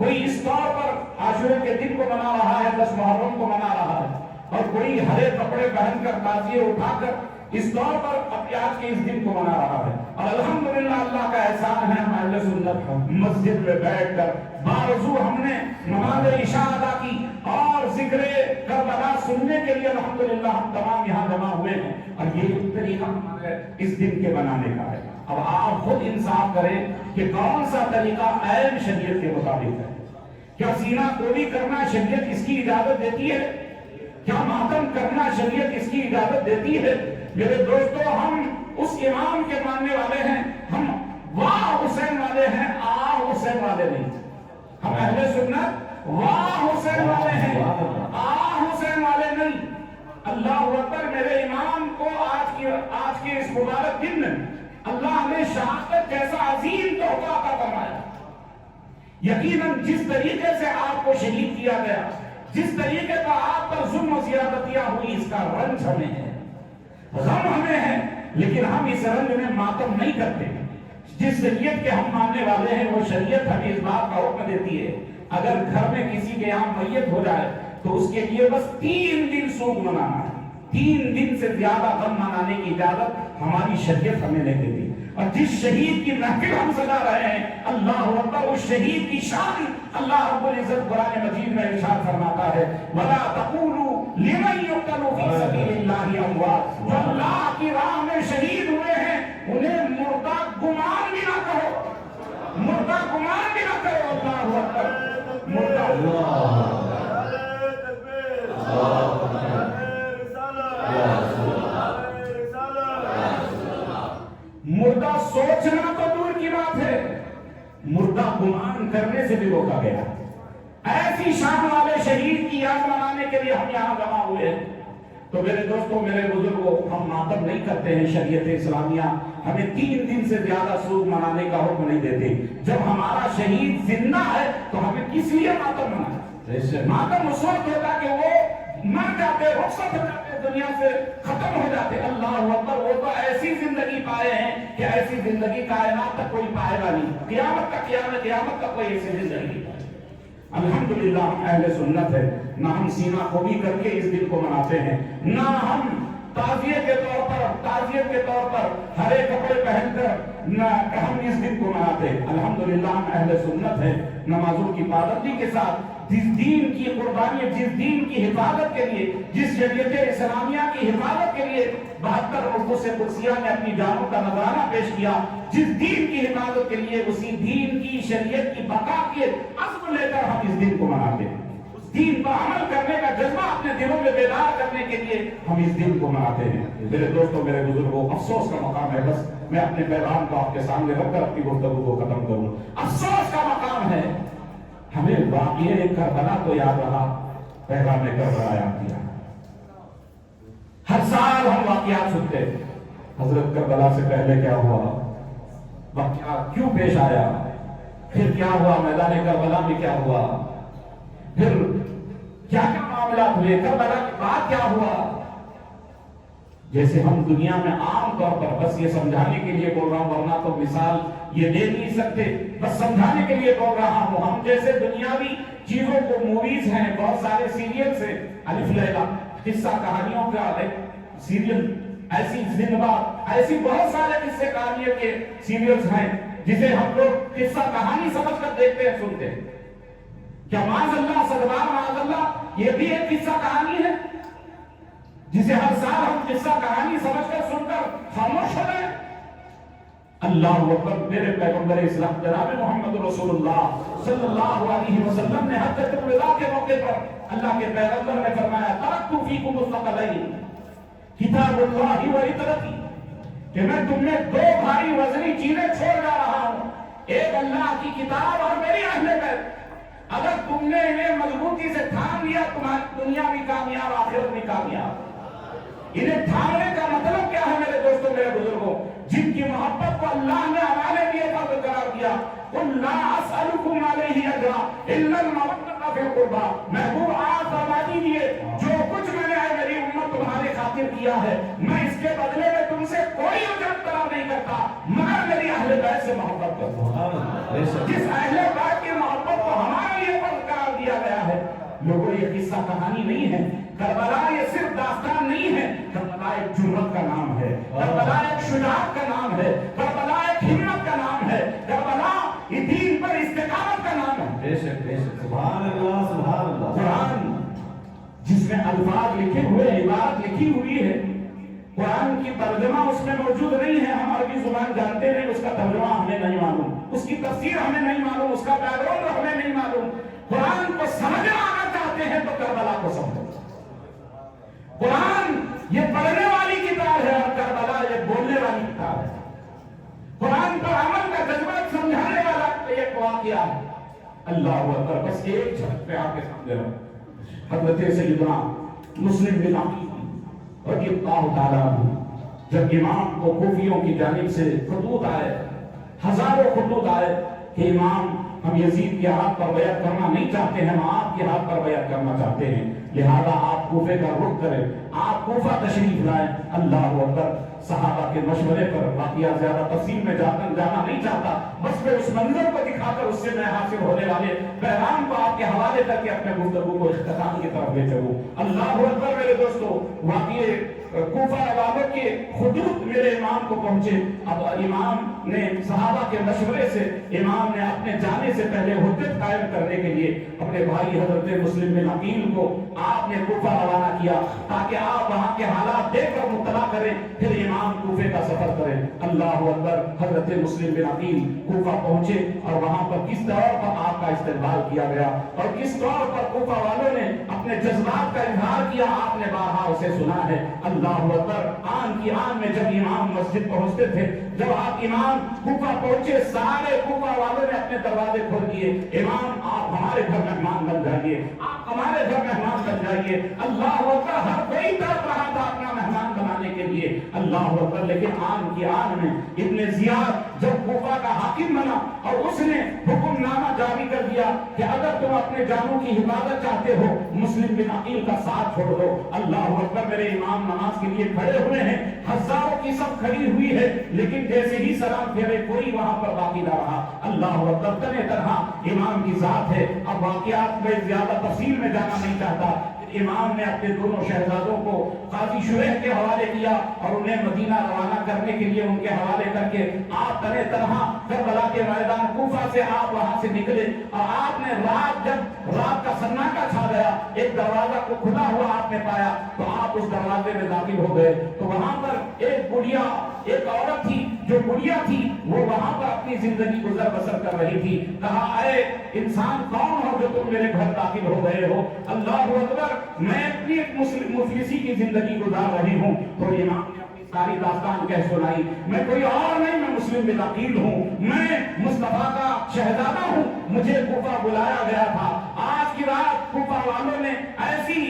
کوئی اس طور پر عاشورے کے دن کو منا رہا ہے، 10 محرم کو منا رہا ہے، اور کوئی ہرے کپڑے پہن کر تعزیے اٹھا کر اس طور پر اپنے آج کے اس دن کو منا رہا ہے۔ اور الحمدللہ اللہ کا احسان ہے، ہم اہل سنت مسجد میں بیٹھ کر باوضو ہم نے نماز عشاء ادا کی اور ذکر کربلا سننے کے لیے الحمدللہ ہم تمام یہاں جمع ہوئے ہیں، اور یہ طریقہ ہمارے اس دن کے منانے کا ہے۔ اب آپ خود انصاف کریں کہ کون سا طریقہ عین شریعت کے مطابق ہے۔ کیا سینہ کوبی کرنا شریعت اس کی اجازت دیتی ہے؟ کیا ماتم کرنا شریعت اس کی اجازت دیتی ہے؟ میرے دوستو، ہم اس امام کے ماننے والے ہیں، ہم واہ حسین والے ہیں، حسین والے نہیں۔ ہم اہل سنت واہ حسین والے ہیں، حسین والے نہیں۔ اللہ اکبر، میرے امام کو آج کے اس مبارک دن میں اللہ نے شہادت جیسا عظیم تحفہ عطا فرمایا۔ یقیناً جس طریقے سے آپ کو شہید کیا گیا، جس طریقے کا آپ پر ظلم و زیادتیاں ہوئی، اس کا رنج ہمیں ہے، غم ہمیں ہے، لیکن ہم اس رنج میں ماتم نہیں کرتے۔ جس شریعت کے ہم ماننے والے ہیں وہ شریعت ہمیں اس بات کا حکم دیتی ہے، اگر گھر میں کسی کے یہاں میت ہو جائے تو اس کے لیے بس 3 دن سوگ منانا ہے۔ 3 دن سے زیادہ غم منانے کی اجازت ہماری شریعت ہمیں نہیں دیتی۔ اور جس شہید کی محفل ہم سجا رہے ہیں، اللہ اکبر، اس شہید کی شان اللہ رب العزت قرآن مجید میں ارشاد فرماتا ہے، وَلَا تَقُولُوا لِمَن يُقْتَلُ فِي سَبِيلِ اللَّهِ أَمْوَاتٌ، جو اللہ کی راہ میں شہید ہوئے ہیں انہیں مردہ گمان بھی نہ کرو، مردہ گمان بھی نہ کرو۔ اللہ اکبر، مردہ مردہ سوچنا تو دور کی بات ہے، مردہ گمان کرنے سے بھی روکا گیا۔ ایسی شان والے شہید کی یاد منانے کے لیے ہم یہاں جمع ہوئے ہیں۔ تو میرے دوستوں، میرے بزرگوں، ہم ماتم نہیں کرتے ہیں۔ شریعت اسلامیہ ہمیں 3 دن سے زیادہ سوگ منانے کا حکم نہیں دیتے۔ جب ہمارا شہید زندہ ہے تو ہمیں کس لیے ماتم منانا؟ ماتم اس وقت ہوتا کہ وہ مر جاتے، رخصت ہو جاتے، دنیا سے ختم ہو جاتے۔ اللہ اکبر، وہ تو ایسی زندگی پائے ہیں کہ ایسی زندگی کائنات تک کوئی پائے گا نہیں، قیامت تک کوئی ایسی زندگی نہیں پائے۔ الحمدللہ ہم اہل سنت ہے، نہ ہم سینہ خوبی کر کے اس دن کو مناتے ہیں، نہ ہم تعزیے کے طور پر ہرے کپڑے پہن کر نہ ہم اس دن کو مناتے۔ الحمدللہ ہم اہل سنت ہے، نمازوں کی پابندی کے ساتھ، جس دین کی قربانی، جس دین کی حفاظت کے لیے، جس شریعت اسلامیہ کی حفاظت کے لیے 72 مقدس قدسیہ نے اپنی جانوں کا نذرانہ پیش کیا، جس دین کی حفاظت کے لیے، اسی دین کی شریعت کی بقا کے عزم لے کر ہم اس دن کو مناتے ہیں۔ اس دین پر عمل کرنے کا جذبہ اپنے دلوں میں بیدار کرنے کے لیے ہم اس دن کو مناتے ہیں۔ میرے دوستوں، میرے بزرگوں، افسوس کا مقام ہے، بس میں اپنے پیغام کو آپ کے سامنے رکھ کر اپنی گفتگو کو ختم کروں۔ افسوس کا مقام ہے، ہمیں واقعہ کربلا تو یاد رہا، پیغام کربلا یاد کیا۔ ہر سال ہم واقعات سنتے، حضرت کربلا سے پہلے کیا ہوا، واقعہ کیوں پیش آیا، پھر کیا ہوا، میدان کربلا میں کیا ہوا، پھر کیا کیا معاملات ہوئے، کربلا کے بعد کیا ہوا۔ جیسے ہم دنیا میں عام طور پر بس یہ سمجھانے کے لیے بول رہا ہوں، ورنہ تو مثال یہ دے نہیں سکتے، بس سمجھانے کے لیے بول رہا ہوں۔ ہم جیسے دنیاوی چیزوں کو، موویز ہیں، بہت سارے سیریلز ہیں، الف لیلا، قصہ کہانیوں کا سیریل، ایسی زندہ، ایسی بہت سارے قصے کہانیوں کے سیریلز ہیں جسے ہم لوگ قصہ کہانی سمجھ کر دیکھتے ہیں، سنتے ہیں۔ کیا معاذ اللہ، صدبار معاذ اللہ، یہ بھی ایک قصہ کہانی ہے جسے ہر سال ہم قصہ کہانی سمجھ کر سن کر خاموش ہو گئے؟ اللہ اکبر، میرے پیغمبر اسلام جناب محمد رسول اللہ صلی اللہ علیہ وسلم نے حجۃ الوداع کے موقع پر اللہ کے پیغمبر نے فرمایا، ترکت فیکم الثقلین کتاب اللہ و عترتی، کہ میں تم میں 2 بھاری وزنی چیزیں چھوڑ جا رہا ہوں، ایک اللہ کی کتاب اور میری اہل بیت۔ اگر تم نے انہیں مضبوطی سے تھام لیا، تمہاری دنیا بھی کامیاب، آخرت بھی کامیاب۔ انہیں تھامنے کا مطلب کیا ہے میرے دوستوں، میرے بزرگوں؟ جن کی محبت کو اللہ نے ہمارے لیے فرض قرار دیا، قل لا اسألکم علیہ اجرا الا المودۃ فی القربى، محبوب آپ فرما دیجیے، جو کچھ میں نے اے میری امت تمہارے خاطر کیا ہے، میں اس کے بدلے میں تم سے کوئی اجرت طلب نہیں کرتا، مگر میری اہل بیت سے محبت کرتا ہوں۔ جس اہل بیت کی محبت کو ہمارے لوگوں یہ قصہ کہانی نہیں ہے، کربلا یہ صرف داستان نہیں ہے، کربلا ایک جرأت کا نام ہے، کربلا ایک شجاعت کا نام ہے، کربلا ایک ہمت کا نام ہے، کربلا یہ دین پر استقامت کا نام ہے۔ بے شک بے شک، سبحان اللہ سبحان اللہ۔ قرآن جس میں الفاظ لکھے ہوئے، عبارت لکھی ہوئی ہے، قرآن کی ترجمہ اس میں موجود نہیں ہے، ہم عربی زبان جانتے نہیں، اس کا ترجمہ ہمیں نہیں معلوم، اس کی تفسیر ہمیں نہیں معلوم، اس کا بیک گراؤنڈ ہمیں نہیں معلوم۔ قرآن کو سمجھنا آنا چاہتے ہیں تو کربلا کو سمجھو۔ قرآن یہ پڑھنے والی کتاب ہے اور کربلا یہ بولنے والی کتاب ہے۔ قرآن پر عمل کا جذبہ سمجھانے والا ایک واقعہ ہے۔ اللہ اکبر، بس ایک جھلک پہ آپ کے سامنے رہا۔ حضرت سیدنا مسلم بن عقیل رضی اللہ تعالیٰ عنہ، جب امام کو کوفیوں کی جانب سے خطوط آئے، ہزاروں خطوط آئے کہ امام ہم یزید کے ہاتھ پر بیعت کرنا نہیں چاہتے ہیں، ہم آپ کے ہاتھ پر بیعت کرنا چاہتے ہیں، لہذا آپ کوفے کا رخ کریں، آپ کوفہ تشریف لائیں۔ اللہ اکبر، صحابہ کے مشورے پر، واقعہ زیادہ تفصیل میں جانا نہیں چاہتا، بس میں اس منظر کو دکھا کر اس سے میں حاصل ہونے والے پیغام کو آپ کے حوالے کر کے اپنے گفتگو کو اختتام کی طرف لے چلوں۔ اللہ اکبر میرے دوستو، واقعے کوفہ والوں کے خطوط میرے امام کو پہنچے۔ اب امام نے صحابہ کے مشورے سے، امام نے اپنے جانے سے پہلے حجت قائم کرنے کے لیے اپنے بھائی حضرت مسلم بن عقیل کو آپ نے کوفہ روانہ کیا تاکہ آپ وہاں کے حالات دیکھ کر مطلع کریں، پھر امام کوفے کا سفر کریں۔ اللہ اکبر، حضرت مسلم بن عقیل کوفہ پہنچے اور وہاں پر کس طور پر آپ کا استقبال کیا گیا اور کس طور پر کوفہ والوں نے اپنے جذبات کا اظہار کیا، آپ نے بارہا اسے سنا ہے۔ اللہ اکبر، آن کی آن میں جب امام مسجد پہنچتے تھے، جب آپ امام کوفہ پہنچے، سارے کوفہ والوں نے اپنے دروازے کھول دیے، امام آپ ہمارے گھر مہمان بن جائیے، آپ ہمارے گھر مہمان بن جائیے۔ اللہ اکبر، ہر کوئی تڑپ رہا تھا اپنا مہمان بنانے کے لیے۔ اللہ اکبر، لیکن آن کی آن میں ابن زیاد جب کوفہ کا حاکم بنا اور اس نے حکم نامہ جاری کر دیا کہ اگر تم اپنے جانوں کی حفاظت چاہتے ہو، مسلم بن عقیل کا ساتھ چھوڑ دو۔ اللہ اکبر، میرے امام نماز کے لیے کھڑے ہوئے ہیں، ہزاروں کی صف کھڑی ہوئی ہے، لیکن جیسے ہی سلام پھیرے کوئی وہاں پر باقی نہ رہا۔ اللہ اکبر، تنہ تنہا امام کی ذات ہے۔ اب واقعات میں زیادہ تفصیل میں جانا نہیں چاہتا۔ امام نے اپنے دونوں شہزادوں کو قاضی شریح کے حوالے کیا اور انہیں مدینہ روانہ کرنے کے لیے ان کے حوالے کر کے آپ تنہ تنہا کربلا کے میدان کوفہ سے آپ وہاں سے نکلے اور آپ نے جب رات کا سناٹا چھا گیا، ایک دروازہ کو کھلا ہوا آپ نے پایا تو آپ اس دروازے میں داخل ہو گئے تو وہاں پر ایک بڑھیا، ایک عورت تھی جو بڑھیا تھی، وہ وہاں پر اپنی زندگی گزر بسر کر رہی تھی۔ کہا، اے انسان کون ہو جو تم میرے گھر داخل ہو گئے ہو؟ اللہ اکبر، میں اپنی ایک مفلسی کی زندگی گزار رہی ہوں۔ تو امام نے اپنی ساری داستان کہہ سنائی، میں کوئی اور نہیں، میں مسلم بن عقیل ہوں، میں مصطفیٰ کا شہزادہ ہوں، مجھے کوفہ بلایا گیا تھا۔ آج کی رات کوفہ والوں نے ایسی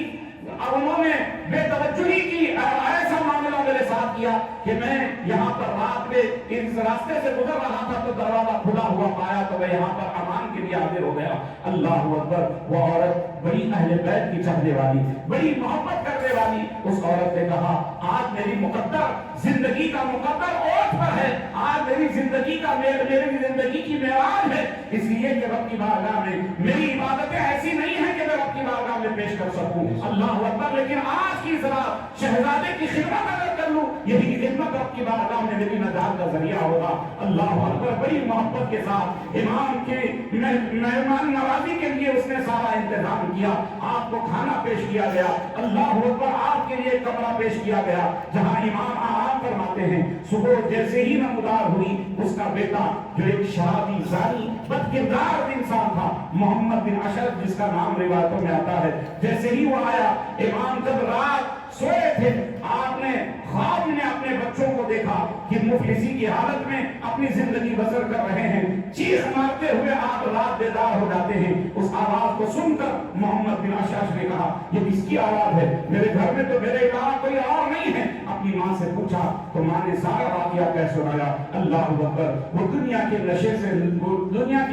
اور انہوں نے بے توجہی کی اور ایسا معاملہ میرے ساتھ کیا کہ میں یہاں پر رات میں اس راستے سے گزر رہا تھا تو دروازہ کھلا ہوا پایا تو میں یہاں پر امان کے لیے حاضر ہو گیا۔ اللہ اکبر، وہ عورت بڑی اہل بیت کی چاہنے والی، بڑی محبت کرنے والی، اس عورت نے کہا، آج میری مقدر زندگی کا مقدر اوٹ پر ہے، آج میری زندگی کا میری زندگی کی معراج ہے، اس لیے کہ رب کی بارگاہ میں میری عبادتیں ایسی نہیں ہیں کہ میں رب کی بارگاہ میں پیش کر سکوں۔ اللہ اکبر، لیکن آج کی رات شہزادے کی خدمت اگر کر لوں، یہی خدمت رب کی بارگاہ میں میری نجات کا ذریعہ ہوگا۔ اللہ اکبر، بڑی محبت کے ساتھ امام کے مہمان نوازی کے لیے اس نے سارا انتظام کیا، آپ کو کھانا پیش کیا گیا، اللہ اکبر، آپ کے لیے کمرہ پیش کیا گیا جہاں امام آرام فرماتے ہیں۔ صبح جیسے ہی نمودار ہوئی، اس کا بیٹا جو ایک شرابی زانی بد کردار انسان تھا، محمد بن اشرف جس کا نام روایتوں میں آتا ہے، جیسے ہی وہ آیا، امام جب رات سوئے تھے، آپ نے خواب میں اپنے بچوں کو دیکھا کہ مفلسی کی حالت میں اپنی زندگی بسر کر رہے ہیں، چیخ مارتے ہوئے آپ رات بیدار ہو جاتے ہیں۔ اس آواز کو سن کر محمد بن اشعث نے کہا، یہ کس کی آواز ہے؟ میرے گھر میں تو میرے علاوہ کوئی اور نہیں ہے۔ اپنی ماں سے پوچھا تو ماں نے سارا واقعہ کہہ سنایا۔ اللہ اکبر، وہ دنیا کے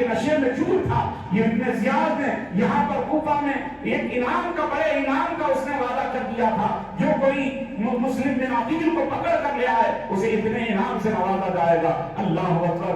نشے میں چور تھا۔ یہ ابن زیاد نے یہاں پر کوفہ میں ایک انعام کا، بڑے انعام کا اس نے وعدہ کر دیا تھا، جو کوئی مسلم بن عقیل کو پکڑ کر لے آئے اسے اتنے انعام سے نوازا جائے گا۔ اللہ اکبر،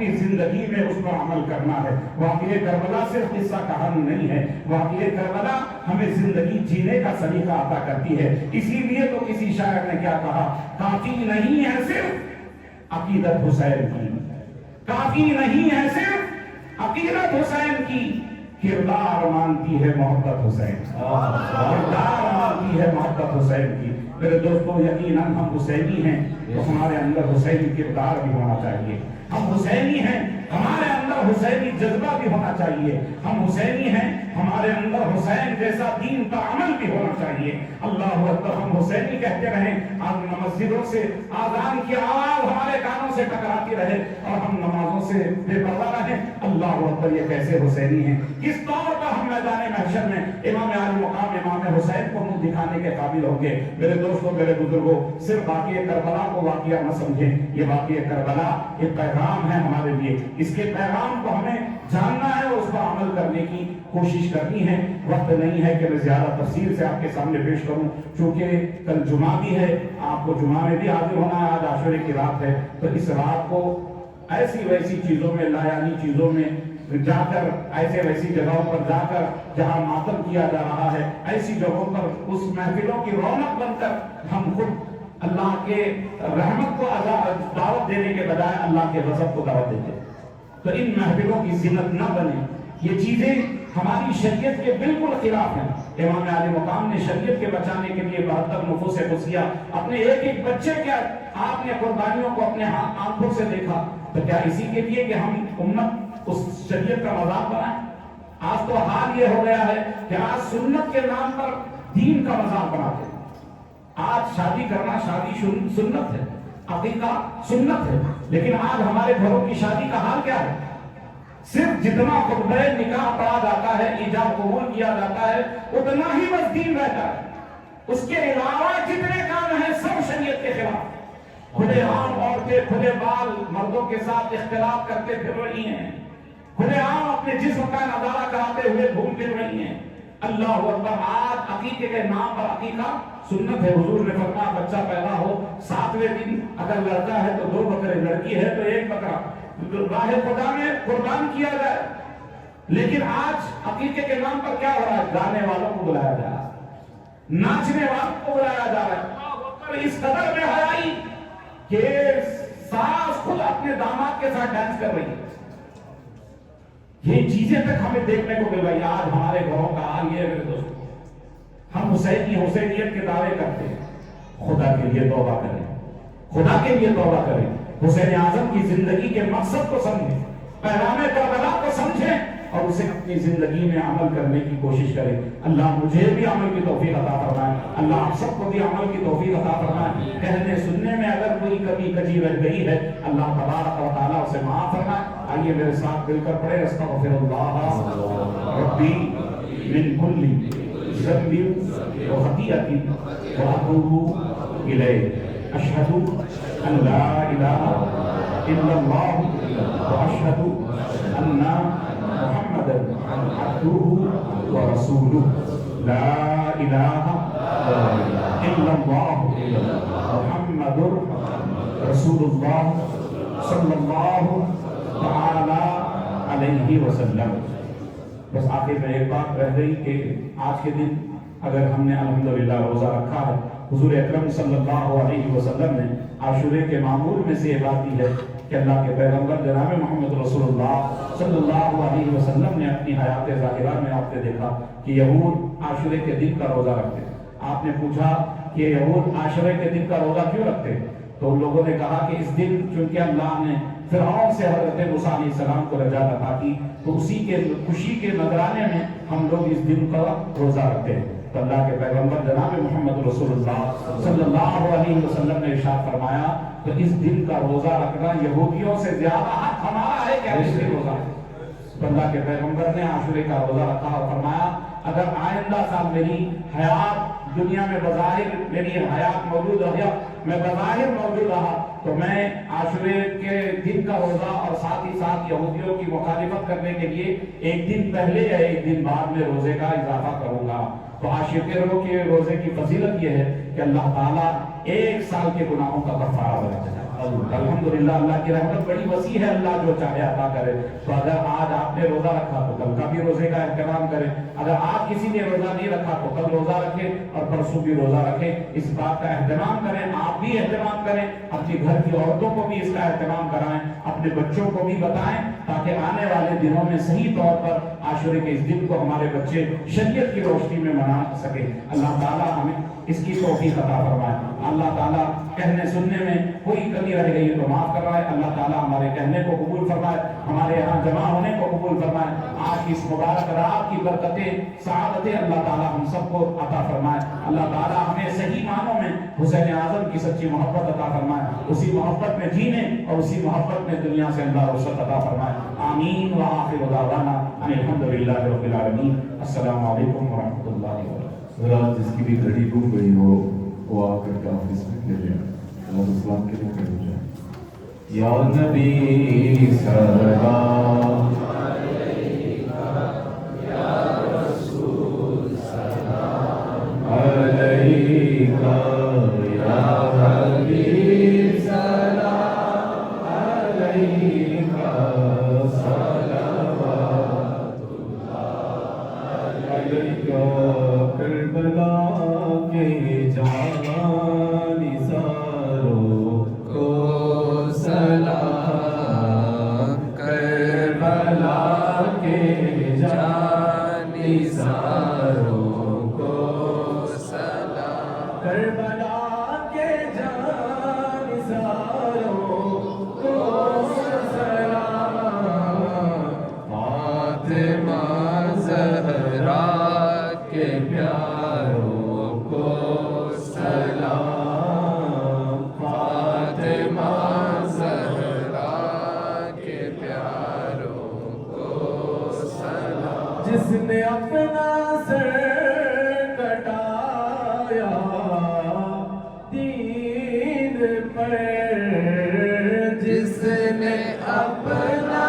اپنی زندگی میں اس پر عمل کرنا ہے۔ واقعہ کربلا صرف قصہ کہانی نہیں ہے، واقعہ کربلا ہمیں زندگی جینے کا سلیقہ عطا کرتی ہے۔ اسی لیے تو کسی شاعر نے کیا کہا، کافی نہیں ہے صرف عقیدت حسین کی، کافی نہیں ہے صرف عقیدت حسین کی، کردار مانتی ہے محبت حسین، کردار مانتی ہے محبت حسین کی۔ میرے دوستو، یقیناً ہم حسینی ہیں تو ہمارے اندر حسینی کردار بھی ہونا چاہیے، ہم حسینی ہیں ہمارے اندر حسینی جذبہ بھی ہونا چاہیے، ہم حسینی ہیں ہمارے اندر حسین جیسا دین کا عمل بھی ہونا چاہیے۔ اللہ اکبر، ہم حسینی کہتے رہیں، آج مسجدوں سے آذان کی آواز ہمارے کانوں سے ٹکراتی رہے اور ہم نمازوں سے بے پرواہ رہیں۔ اللہ اکبر، یہ کیسے حسینی ہیں؟ کس طور پر ہم میدان محشر میں امام عالی مقام امام حسین کو منہ دکھانے کے قابل ہوں گے؟ میرے دوستوں، میرے بزرگوں، صرف واقعہ کربلا کو واقعہ نہ سمجھیں، یہ واقعہ کربلا ایک پیغام ہے ہمارے لیے، اس کے پیغام کو ہمیں جاننا ہے، اس پر عمل کرنے کی کوشش کرنی ہے۔ وقت نہیں ہے کہ میں زیادہ تفصیل سے آپ کے سامنے پیش کروں، چونکہ کل جمعہ بھی ہے، آپ کو جمعہ میں بھی حاضر ہونا ہے، آج عاشورے کی رات ہے، تو اس رات کو ایسی ویسی چیزوں میں، لایانی چیزوں میں جا کر، ایسے ویسی جگہوں پر جا کر جہاں ماتم کیا جا رہا ہے، ایسی جگہوں پر اس محفلوں کی رونق بن کر ہم خود اللہ کے رحمت کو دعوت دینے کے بجائے اللہ کے غضب کو دعوت دیتے ہیں۔ تو ان محفلوں کی زینت نہ بنے، یہ چیزیں ہماری شریعت کے بالکل خلاف ہیں۔ امام عالی مقام نے شریعت کے بچانے کے لیے 72 نفوس قدسیہ اپنے ایک ایک بچے کے آپ نے قربانیوں کو اپنے آنکھوں سے دیکھا، تو کیا اسی کے لیے کہ ہم امت اس شریعت کا مذاق بنائیں؟ آج تو حال یہ ہو گیا ہے کہ آج سنت کے نام پر دین کا مذاق بناتے ہیں۔ آج شادی کرنا شادی سنت ہے، عقیقہ سنت ہے، لیکن آج ہمارے گھروں کی شادی کا حال کیا ہے؟ صرف جتنا خطبہ نکاح پڑھا جاتا ہے، ایجاب قبول کیا جاتا ہے، اتنا ہی بس دین رہتا ہے، اس کے علاوہ جتنے کام ہیں سب شریعت کے خلاف۔ کھلے عام عورتیں کھلے بال مردوں کے ساتھ اختلاط کرتے پھر رہی ہیں، کھلے عام اپنے جسم کا نظارہ کراتے ہوئے گھوم پھر رہی ہیں۔ اللہ اکبر، آج عقیقے کے نام پر عقیقہ سنت ہے۔ حضور نے فرمایا بچہ پیدا ہو 7ویں دن اگر لڑکا ہے تو 2 بکرے، لڑکی ہے تو 1 بکرا راہ خدا میں قربان کیا جائے۔ لیکن آج عقیقے کے نام پر کیا ہو رہا ہے؟ گانے والوں کو بلایا جا رہا ہے، ناچنے والوں کو بلایا جا رہا ہے، اس قدر بے حیائی کہ ساس خود اپنے داماد کے ساتھ ڈانس کر رہی ہے۔ یہ چیزیں تک ہمیں دیکھنے کو مل رہی۔ آج ہمارے گھروں کا حال یہ ہے میرے دوستوں، ہم حسینیت کے دعوے کرتے ہیں۔ خدا کے لیے توبہ کریں، خدا کے لیے توبہ کریں، حسین اعظم کی زندگی کے مقصد کو سمجھیں، پیغام کربلا کو سمجھیں اور اسے اپنی زندگی میں عمل کرنے کی کوشش کریں۔ اللہ مجھے بھی عمل کی توفیق عطا فرمائے، اللہ آپ سب کو بھی عمل کی توفیق عطا فرمائے۔ کہنے سننے میں اگر کوئی کمی کجی رہ گئی ہے، اللہ تبارک و تعالیٰ اسے معاف فرمائے۔ آئیے میرے ساتھ مل کر پڑھے، استغفر اللہ ربی من کل ذنب وخطیئۃ واتوب الیہ، اشہد ان لا الہ الا اللہ واشہد ان محمد عبدہ ورسولہ، لا الہ الا اللہ محمد رسول اللہ صلی اللہ تعالی علیہ وسلم۔ بس آخر میں ایک بات رہ گئی کہ آج کے دن اگر ہم نے الحمدللہ روزہ رکھا ہے، حضور اکرم صلی اللہ علیہ وسلم نے عاشورے کے معمول میں سے یہ بات دی ہے کہ اللہ کے پیغمبر جناب محمد رسول اللہ صلی اللہ علیہ وسلم نے اپنی حیات ظاہرہ میں آپ نے دیکھا کہ یہود عاشورے کے دن کا روزہ رکھتے ہیں۔ آپ نے پوچھا کہ یہود عاشورے کے دن کا روزہ کیوں رکھتے ہیں؟ تو ان لوگوں نے کہا کہ اس دن چونکہ اللہ نے فرعون سے حضرت موسیٰ علیہ السلام کو نجات عطا کی، تو اسی کے خوشی کے نذرانے میں ہم لوگ اس دن کا روزہ رکھتے ہیں۔ تو اللہ کے پیغمبر جناب محمد رسول اللہ صلی اللہ علیہ وسلم نے ارشاد فرمایا تو اس دن کا روزہ رکھنا یہودیوں سے زیادہ حق ہمارا ہے کہ ہم اس دن روزہ رکھیں۔ اللہ کے پیغمبر نے عاشورے کا روزہ رکھا اور فرمایا اگر آئندہ سال میری حیات دنیا میں بظاہر میری حیات موجود رہا، میں بظاہر موجود رہا، تو میں عاشورے کے دن کا روزہ اور ساتھ ہی ساتھ یہودیوں کی مخالفت کرنے کے لیے ایک دن پہلے یا ایک دن بعد میں روزے کا اضافہ کروں گا۔ تو عاشورے کے روزے کی فضیلت یہ ہے کہ اللہ تعالیٰ 1 سال کے گناہوں کا کفارہ بنا دیتا ہے۔ الحمدللہ اللہ کی رحمت بڑی وسیع ہے، اللہ جو چاہے عطا کرے۔ تو اگر آج آپ نے روزہ رکھا تو کل کا بھی روزے کا اہتمام کریں، اگر آج کسی نے روزہ نہیں رکھا تو کل روزہ رکھے اور پرسوں بھی روزہ رکھے۔ اس بات کا اہتمام کریں، آپ بھی اہتمام کریں، اپنی گھر کی عورتوں کو بھی اس کا اہتمام کرائیں، اپنے بچوں کو بھی بتائیں، تاکہ آنے والے دنوں میں صحیح طور پر عاشورے کے اس دن کو ہمارے بچے شریعت کی روشنی میں منا سکے۔ اللہ تعالیٰ ہمیں اس کی توفیق عطا فرمائے۔ اللہ تعالیٰ کہنے سننے میں کوئی کمی رہ گئی تو معاف کروائے۔ اللہ تعالیٰ ہمارے کہنے کو قبول فرمائے، ہمارے یہاں جمع ہونے کو قبول فرمائے۔ آج کی اس مبارک رات کی برکتیں، سعادتیں اللہ تعالیٰ ہم سب کو عطا فرمائے۔ اللہ تعالیٰ ہمیں صحیح معنوں میں حسین اعظم کی سچی محبت عطا فرمائے، اسی محبت میں جینے اور اسی محبت میں دنیا سے اللہ رخصت عطا فرمائے۔ آمین وآخر دعوانا ان الحمدللہ رب العالمین۔ السلام علیکم ورحمۃ اللہ وبرکاتہ۔ اگر آج جس کی بھی گھڑی گم گئی ہو وہ آ کر کے آفس میں لے لیں، اللہ السلام کے لیے کہہ جائے یا نبی سلام علیکہ یا حبیب سلام علیکہ صلوات اللہ علیکہ کربلا کے جانی ساروں کو سلام، کربلا کے جانی ساروں کو سلام، کربلا کے جانی ساروں کو سلام، فاطمہ زہرا کے پیاروں کو سلام، فاطمہ زہرا کے پیاروں کو سلام، جس نے اپنا سر کٹایا دین پر، جس نے اپنا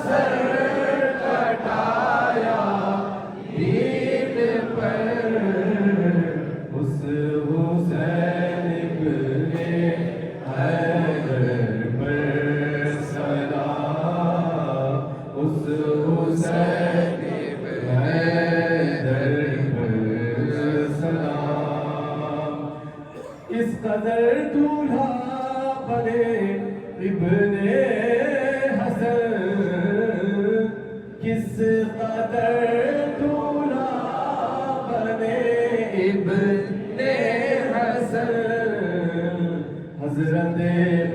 سر کٹایا دین پر، اس حسین ابن حیدر پر سلام، اس حسین ابن حیدر پر سلام، اس قدر دولہا بنے ابن حسن، کس قدر دولہا بنے ابن حسن، حضرت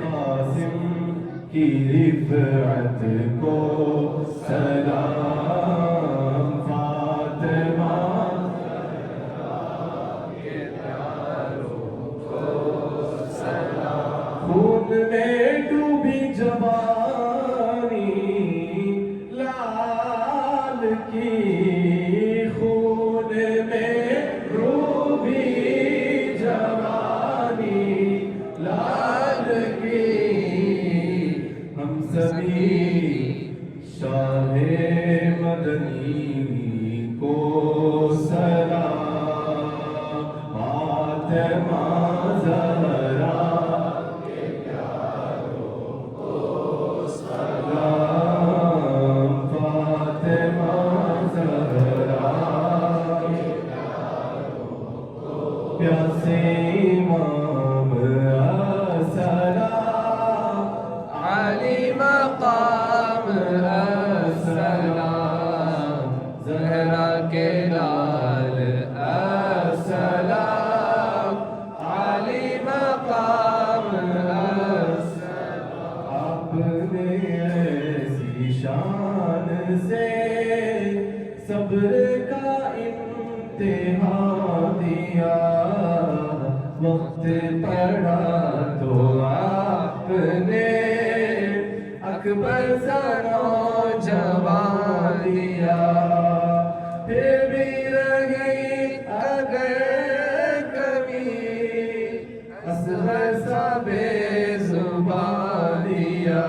قاسم کی رفعت کو سلام، فاطمہ کے پیاروں کو سلام، خون میں ڈوبی جوانی لال کی، خون میں ڈوبی جوانی لال کی، ہم سبھی شاہ مدنی کو سلام، فاطمہ زہرا کے پیاروں کو سلام، فاطمہ زہرا کے پیاروں کو پیاسے امام السلام، علی مقام السلام، زہرا کے لال السلام، علی مقام السلام، آپ نے ایسی شان سے صبر کا امتحان دیا، وقت پڑا تو آپ نے اکبر سا نوجوان دیا، پھر بھی رہی اگر کمی اصغر سا بے زبان دیا،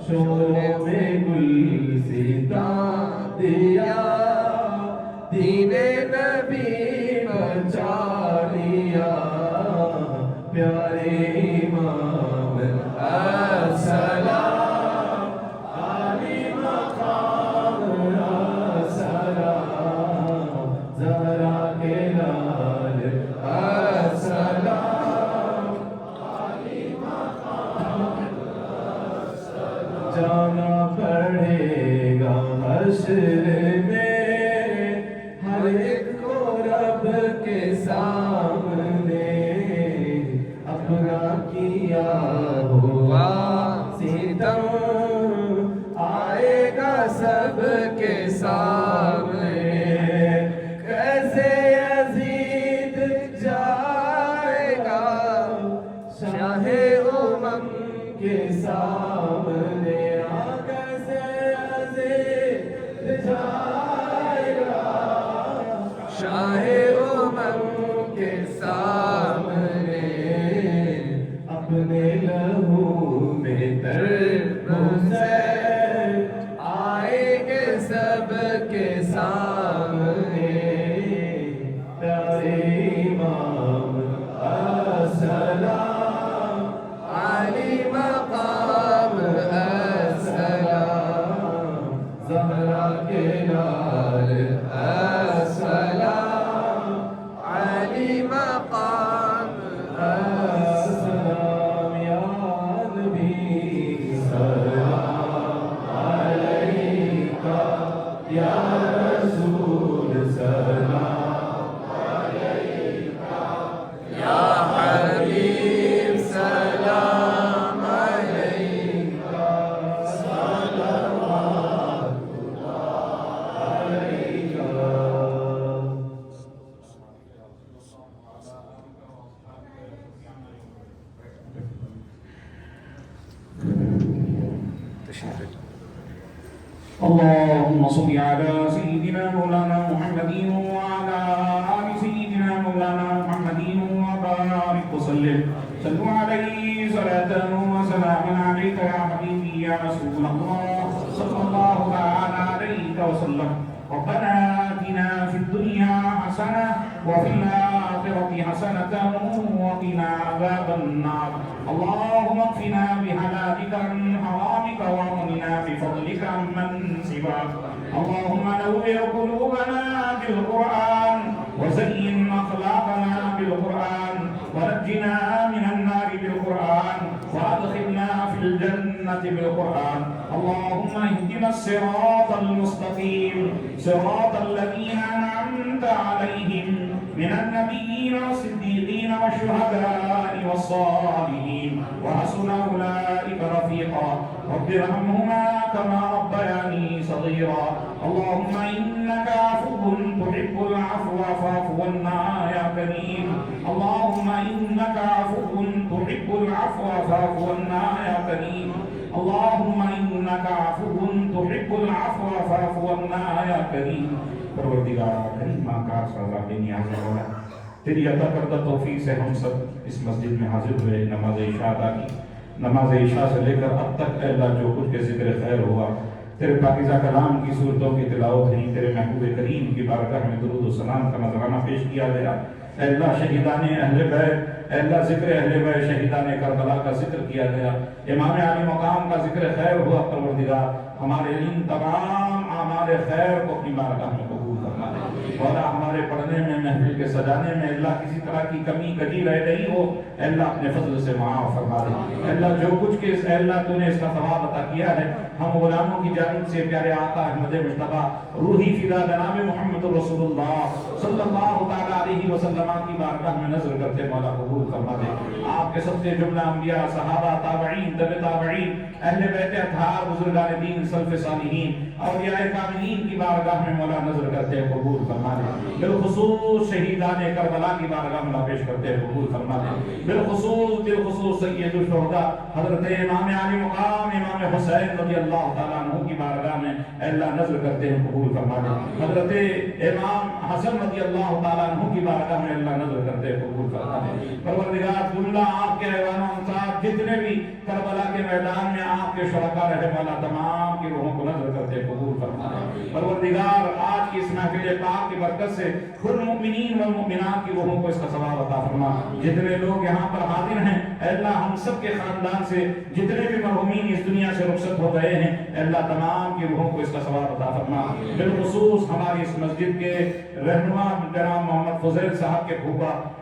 شوروں میں گلستان دیا، دین نبی بچا لیا، پیارے ایمان جانا پڑے گا حشر میں ہر ایک کو رب کے سامنے اپنا کیا ہوا ستم آئے گا سب کے سامنے کیسے یزید جائے گا شاہ امم کے سامنے کیسے یزید جائے گا شاہ امم کے سامنے اپنے لہو میں تر حسین آئے گے سب کے سامنے پیارے امام السلام علی مقام السلام زہرا کے لال السلام علی مقام السلام یا نبی سلام علیکہ یا رسول سلام علیکہ یا حبیب سلام علیکہ صلوات اللہ علیکہ اللهم صل على سيدنا مولانا محمد وعلى آل سيدنا مولانا محمد وبارك وسلم صلوا عليه صلاة وسلاما عليك يا حبيبي يا رسول الله صلى الله تعالى عليك وسلم ربنا آتنا في الدنيا حسنة وفي الآخرة حسنة وقنا عذاب النار اللهم اكفنا بحلالك عن حرامك واغننا بفضلك عمن سواك اللهم نور قلوبنا بالقرآن وزين أخلاقنا بالقرآن ونجنا من النار بالقرآن وأدخلنا في الجنة بالقرآن اللهم اهدنا الصراط المستقيم صراط الذين أنعمت عليهم من النبيين والصديقين والشهداء والصالحين وحسن أولئك رفيقا رب ارحمهما كما ربياني صغيرا اللهم إنك عفو تحب العفو فاعف عنا يا كريم اللهم إنك عفو تحب العفو فاعف عنا يا كريم اللهم إنك عفو تحب العفو فاعف عنا يا كريم پروردگار کریم آقا سزا کے نیاز مولا تیری عطا کردہ توفیق سے ہم سب اس مسجد میں حاضر ہوئے نماز عشاء ادا کی نماز عشاء سے لے کر اب تک اے اللہ جو کچھ کے ذکر خیر ہوا تیرے پاکیزہ کلام کی صورتوں کی تلاوت ہوئی تیرے محبوب کریم کی بارگاہ میں درود و سلام کا نذرانہ پیش کیا گیا اے اللہ شہیدان اہل بیت اے اللہ ذکر اہل بیت شہیدان کربلا کا ذکر کیا گیا امام علی مقام کا ذکر خیر ہوا پروردگار ہمارے ان تمام اعمال خیر کو اپنی بارگاہ میں قبول فرما دے مولا ہمارے پڑھنے میں محفل کے سجانے میں اللہ کسی طرح کی کمی کجی رہ گئی ہو اے اللہ اپنے فضل سے معاف فرما دے اے اللہ جو کچھ کے اے اللہ تو نے اس کا ثواب عطا کیا ہے ہم غلاموں کی جانب سے پیارے آقا احمد مصطفیٰ روحی فدا جناب محمد رسول اللہ صلی اللہ تعالی علیہ وسلم کی بارگاہ میں نظر کرتے مولا قبول فرما دے آپ کے سب سے جملہ انبیاء صحابہ تابعین تبع تابعین اہل بیت اطہار بزرگان دین سلف صالحین اولیاء کاملین کی بارگاہ میں مولا نظر کرتے قبول فرما دے بالخصوص شہیدان کربلا کی بارگاہ میں پیش کرتے قبول فرما دے بالخصوص سید الشہداء حضرت امام علی مقام امام حسین رضی اللہ تعالیٰ عنہ کی بارگاہ میں اے اللہ نظر کرتے ہیں قبول فرما دے حضرت امام حسن رضی اللہ تعالیٰ عنہ کی بارگاہ میں اللہ نظر کرتے ہیں قبول فرما دے پروردگار جملہ آپ کے ایوان و انصار جتنے بھی کربلا کے میدان میں آپ کے شرکا رہے مولا تمام کی روحوں کو نظر کرتے ہیں قبول فرما دے پروردگار آج کی اس محفل پاک کی برکت سے کل مؤمنین والمؤمنات کی روحوں کو اس کا ثواب عطا فرما جتنے لوگ یہاں پر حاضر ہیں اے اللہ ہم سب کے خاندان سے جتنے بھی مرحومین اس دنیا سے رخصت ہو گئے ہیں اے اللہ تمام کی روحوں کو اس کا ثواب عطا فرما بالخصوص ہماری اس مسجد کے رہنما جناب محمد فضیل صاحب کے پھوپھا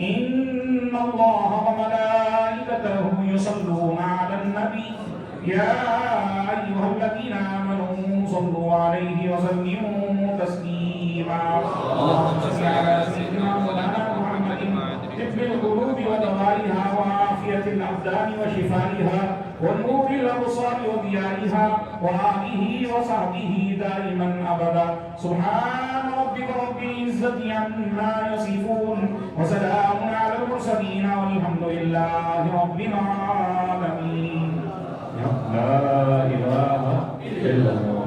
إن الله وملائكته يصلون على النبي يا أيها الذين آمنوا صلوا عليه وسلموا تسليما اللهم صل على سيدنا مولانا محمد طب القلوب ودوائها وعافية الأبدان وشفائها ونور الأبصار وضيائها وآله وصحبه دائما أبدا سبحان ربك رب العزة عما يصفون وسلام على المرسلين والحمد لله رب العالمين. لا إله إلا الله.